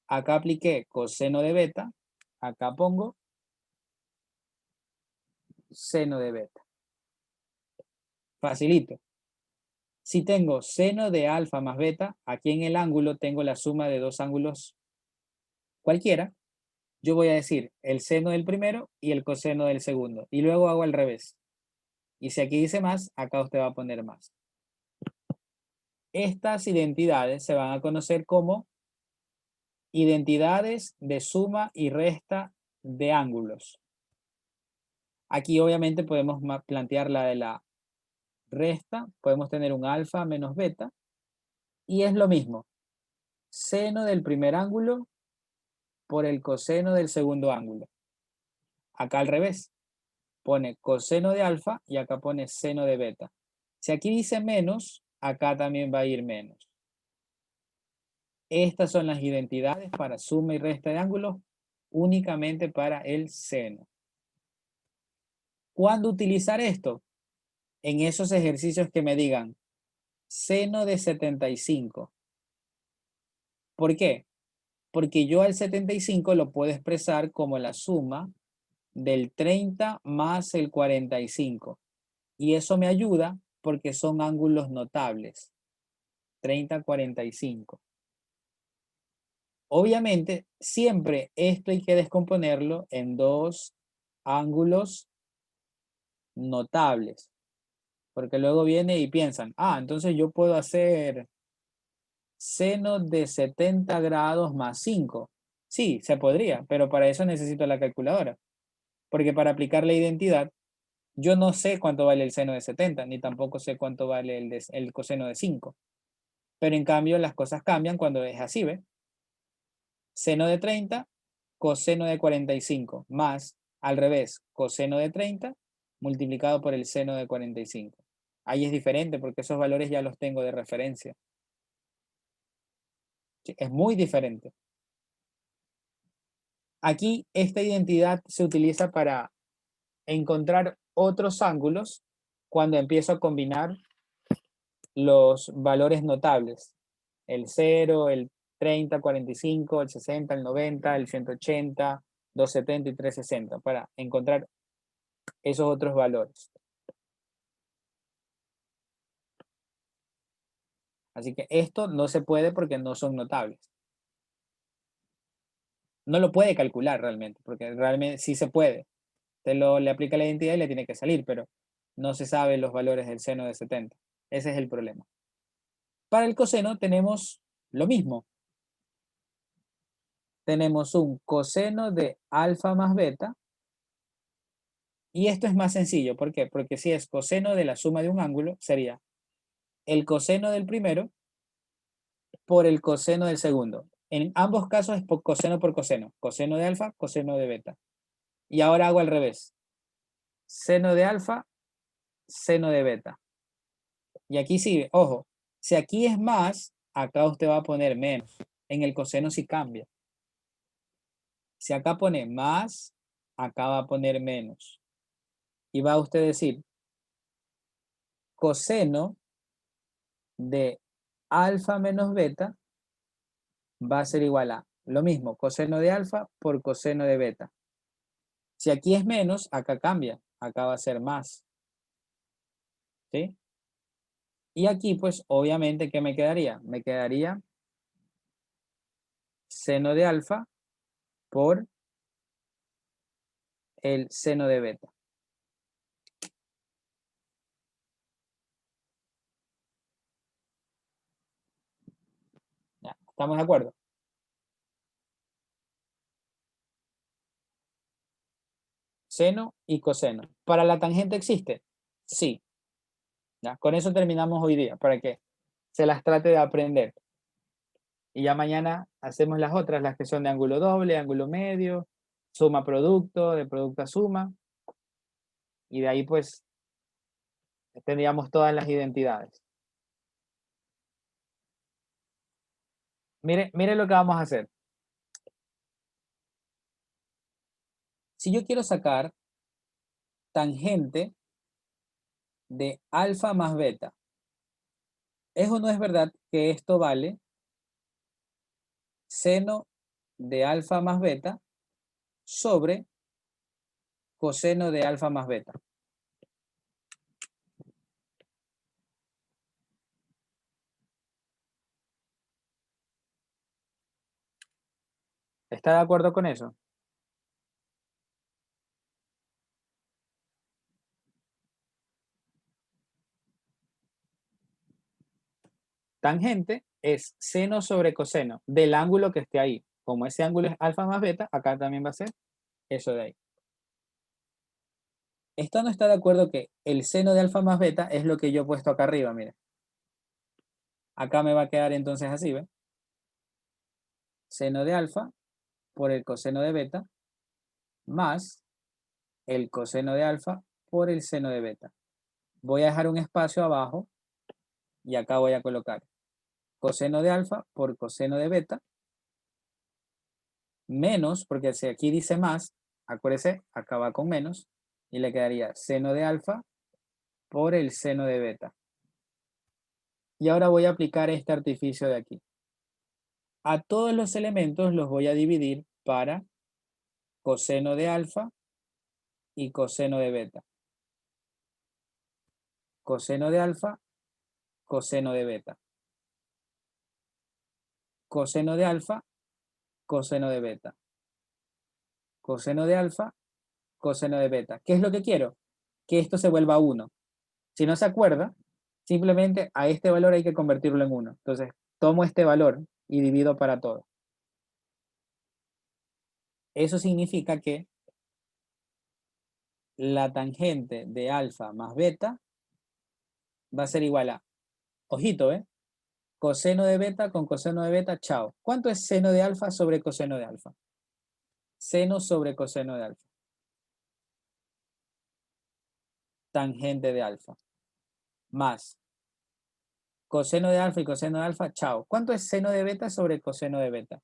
Acá apliqué coseno de beta, acá pongo seno de beta. Facilito. Si tengo seno de alfa más beta, aquí en el ángulo tengo la suma de dos ángulos cualquiera. Yo voy a decir el seno del primero y el coseno del segundo. Y luego hago al revés. Y si aquí dice más, acá usted va a poner más. Estas identidades se van a conocer como identidades de suma y resta de ángulos. Aquí obviamente podemos plantear la de la resta, podemos tener un alfa menos beta, y es lo mismo, seno del primer ángulo por el coseno del segundo ángulo. Acá al revés, pone coseno de alfa y acá pone seno de beta. Si aquí dice menos, acá también va a ir menos. Estas son las identidades para suma y resta de ángulos únicamente para el seno. ¿Cuándo utilizar esto? En esos ejercicios que me digan seno de 75. ¿Por qué? Porque yo al 75 lo puedo expresar como la suma del 30 más el 45. Y eso me ayuda porque son ángulos notables. 30, 45. Obviamente, siempre esto hay que descomponerlo en dos ángulos notables. Porque luego viene y piensan, entonces yo puedo hacer seno de 70 grados más 5. Sí, se podría, pero para eso necesito la calculadora. Porque para aplicar la identidad, yo no sé cuánto vale el seno de 70, ni tampoco sé cuánto vale el coseno de 5. Pero en cambio las cosas cambian cuando es así, ¿ve? Seno de 30, coseno de 45, más, al revés, coseno de 30 multiplicado por el seno de 45. Ahí es diferente porque esos valores ya los tengo de referencia. Es muy diferente. Aquí esta identidad se utiliza para encontrar otros ángulos cuando empiezo a combinar los valores notables. El 0, el 30, 45, el 60, el 90, el 180, 270 y 360 para encontrar esos otros valores. Así que esto no se puede porque no son notables. No lo puede calcular realmente, porque realmente sí se puede. Usted le aplica la identidad y le tiene que salir, pero no se sabe los valores del seno de 70. Ese es el problema. Para el coseno tenemos lo mismo. Tenemos un coseno de alfa más beta. Y esto es más sencillo. ¿Por qué? Porque si es coseno de la suma de un ángulo, sería el coseno del primero por el coseno del segundo. En ambos casos es por coseno por coseno. Coseno de alfa, coseno de beta. Y ahora hago al revés. Seno de alfa, seno de beta. Y aquí sí, ojo, si aquí es más, acá usted va a poner menos. En el coseno sí cambia. Si acá pone más, acá va a poner menos. Y va a usted decir coseno de alfa menos beta va a ser igual a lo mismo, coseno de alfa por coseno de beta. Si aquí es menos, acá cambia, acá va a ser más. ¿Sí? Y aquí, pues, obviamente, ¿qué me quedaría? Me quedaría seno de alfa por el seno de beta. ¿Ya? ¿Estamos de acuerdo? Seno y coseno. ¿Para la tangente existe? Sí. ¿Ya? Con eso terminamos hoy día, para que se las trate de aprender. Y ya mañana hacemos las otras, las que son de ángulo doble, ángulo medio, suma producto, de producto a suma. Y de ahí pues tendríamos todas las identidades. Mire lo que vamos a hacer. Si yo quiero sacar tangente de alfa más beta, ¿es o no es verdad que esto vale seno de alfa más beta sobre coseno de alfa más beta? ¿Está de acuerdo con eso? Tangente es seno sobre coseno del ángulo que esté ahí. Como ese ángulo es alfa más beta, acá también va a ser eso de ahí. Esto no está de acuerdo que el seno de alfa más beta es lo que yo he puesto acá arriba, mire. Acá me va a quedar entonces así, ¿ve? Seno de alfa por el coseno de beta más el coseno de alfa por el seno de beta. Voy a dejar un espacio abajo y acá voy a colocar coseno de alfa por coseno de beta menos, porque si aquí dice más, acuérdese, acá va con menos, y le quedaría seno de alfa por el seno de beta. Y ahora voy a aplicar este artificio de aquí. A todos los elementos los voy a dividir para coseno de alfa y coseno de beta. Coseno de alfa, coseno de beta. Coseno de alfa, coseno de beta. Coseno de alfa, coseno de beta. ¿Qué es lo que quiero? Que esto se vuelva 1. Si no se acuerda, simplemente a este valor hay que convertirlo en 1. Entonces, tomo este valor y divido para todo. Eso significa que la tangente de alfa más beta va a ser igual a, ojito, coseno de beta con coseno de beta, chao. ¿Cuánto es seno de alfa sobre coseno de alfa? Seno sobre coseno de alfa. Tangente de alfa. Más coseno de alfa y coseno de alfa, chao. ¿Cuánto es seno de beta sobre coseno de beta?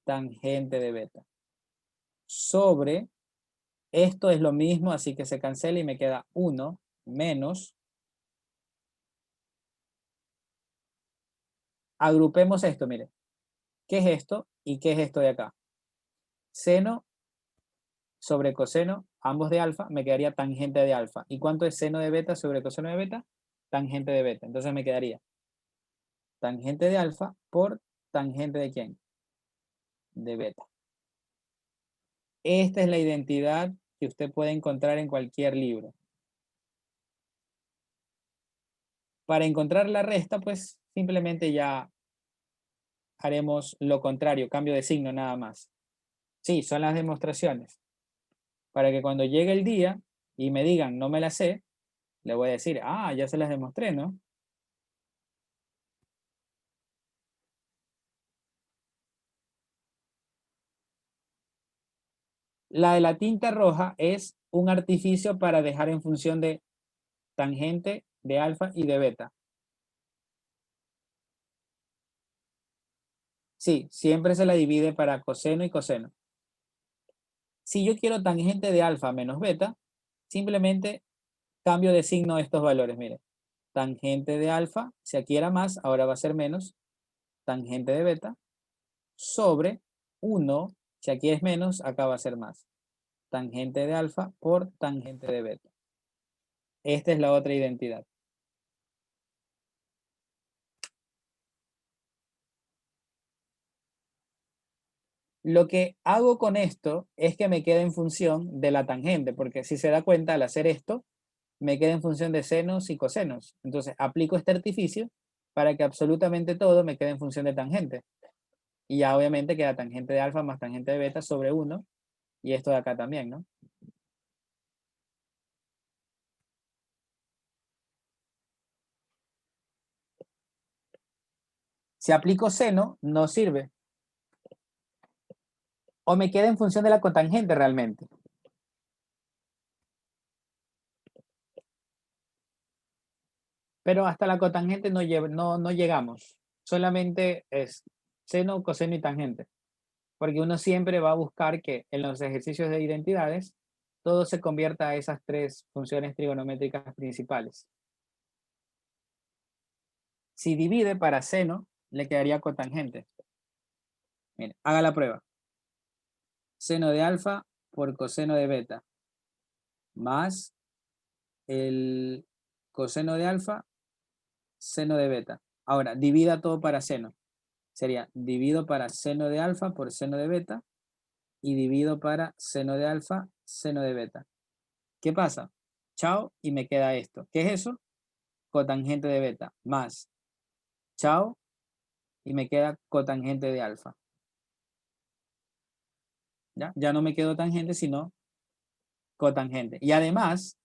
Tangente de beta. Sobre, esto es lo mismo, así que se cancela y me queda 1 menos. Agrupemos esto, mire. ¿Qué es esto y qué es esto de acá? Seno sobre coseno, ambos de alfa, me quedaría tangente de alfa. ¿Y cuánto es seno de beta sobre coseno de beta? Tangente de beta. Entonces me quedaría tangente de alfa por tangente de quién? De beta. Esta es la identidad que usted puede encontrar en cualquier libro. Para encontrar la resta, pues simplemente ya haremos lo contrario, cambio de signo nada más. Sí, son las demostraciones. Para que cuando llegue el día y me digan no me la sé, le voy a decir, ah, ya se las demostré, ¿no? La de la tinta roja es un artificio para dejar en función de tangente, de alfa y de beta. Sí, siempre se la divide para coseno y coseno. Si yo quiero tangente de alfa menos beta, simplemente cambio de signo estos valores. Mire, tangente de alfa, si aquí era más, ahora va a ser menos. Tangente de beta sobre 1, si aquí es menos, acá va a ser más. Tangente de alfa por tangente de beta. Esta es la otra identidad. Lo que hago con esto es que me quede en función de la tangente, porque si se da cuenta, al hacer esto, me queda en función de senos y cosenos. Entonces, aplico este artificio para que absolutamente todo me quede en función de tangente. Y ya obviamente queda tangente de alfa más tangente de beta sobre 1, y esto de acá también, ¿no? Si aplico seno, no sirve. O me queda en función de la cotangente realmente. Pero hasta la cotangente no llegamos. Solamente es seno, coseno y tangente. Porque uno siempre va a buscar que en los ejercicios de identidades todo se convierta a esas tres funciones trigonométricas principales. Si divide para seno, le quedaría cotangente. Mire, haga la prueba. Seno de alfa por coseno de beta más el coseno de alfa, seno de beta. Ahora, divida todo para seno. Sería divido para seno de alfa por seno de beta y divido para seno de alfa, seno de beta. ¿Qué pasa? Chao, y me queda esto. ¿Qué es eso? Cotangente de beta más chao, y me queda cotangente de alfa. ¿Ya? Ya no me quedo tangente, sino cotangente. Y además,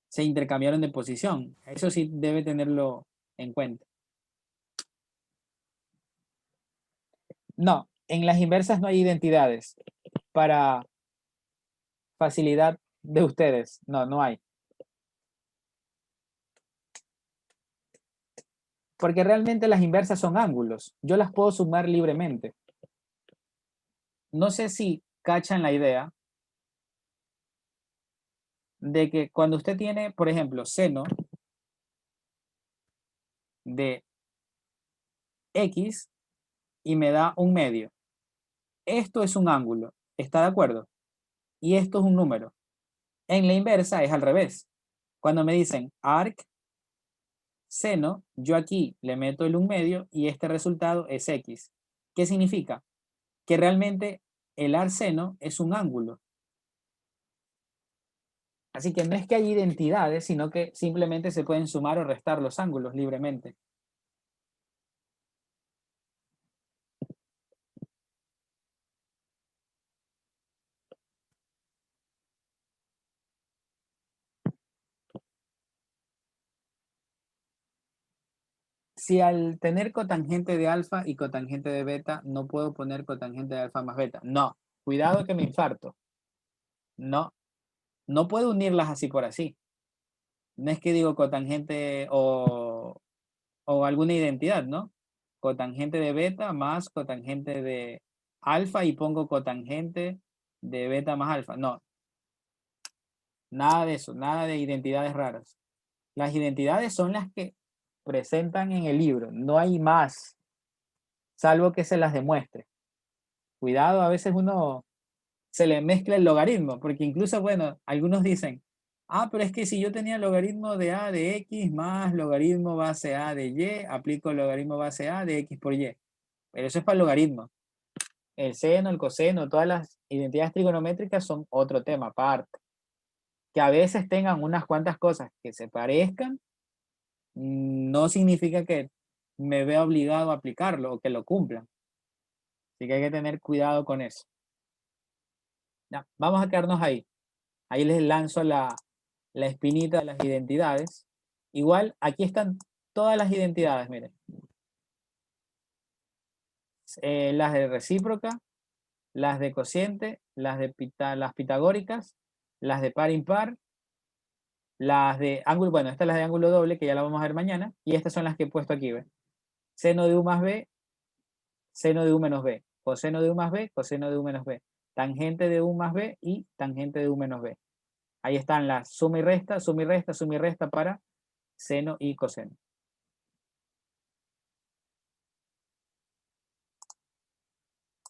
se intercambiaron de posición. Eso sí debe tenerlo en cuenta. No, en las inversas no hay identidades para facilidad de ustedes. No, no hay. Porque realmente las inversas son ángulos. Yo las puedo sumar libremente. No sé si cachan la idea de que cuando usted tiene, por ejemplo, seno de x y me da un medio. Esto es un ángulo, ¿está de acuerdo? Y esto es un número. En la inversa es al revés. Cuando me dicen arc seno, yo aquí le meto el un medio y este resultado es x. ¿Qué significa? Que realmente el arc seno es un ángulo. Así que no es que hay identidades, sino que simplemente se pueden sumar o restar los ángulos libremente. Si al tener cotangente de alfa y cotangente de beta, no puedo poner cotangente de alfa más beta. No, cuidado que me infarto. No, no puedo unirlas así por así. No es que digo cotangente o alguna identidad, ¿no? Cotangente de beta más cotangente de alfa y pongo cotangente de beta más alfa. No, nada de eso, nada de identidades raras. Las identidades son las que presentan en el libro, no hay más. salvo que se las demuestre. Cuidado, a veces uno se le mezcla el logaritmo, porque incluso, bueno, algunos dicen, ah, pero es que si yo tenía logaritmo de a de x más logaritmo base a de y, aplico el logaritmo base a de x por y. Pero eso es para el logaritmo. El seno, el coseno, todas las identidades trigonométricas son otro tema aparte. Que a veces tengan unas cuantas cosas que se parezcan, no significa que me vea obligado a aplicarlo o que lo cumplan. Así que hay que tener cuidado con eso. Ya, vamos a quedarnos ahí. Ahí les lanzo la espinita de las identidades. Igual, aquí están todas las identidades, miren. Las de recíproca, las de cociente, las pitagóricas, las de par impar, las de ángulo, bueno, estas las de ángulo doble, que ya la vamos a ver mañana, y estas son las que he puesto aquí, ¿ven? Seno de u más b, seno de u menos b, coseno de u más b, coseno de u menos b, tangente de u más b y tangente de u menos b. Ahí están las suma y resta, suma y resta, suma y resta para seno y coseno.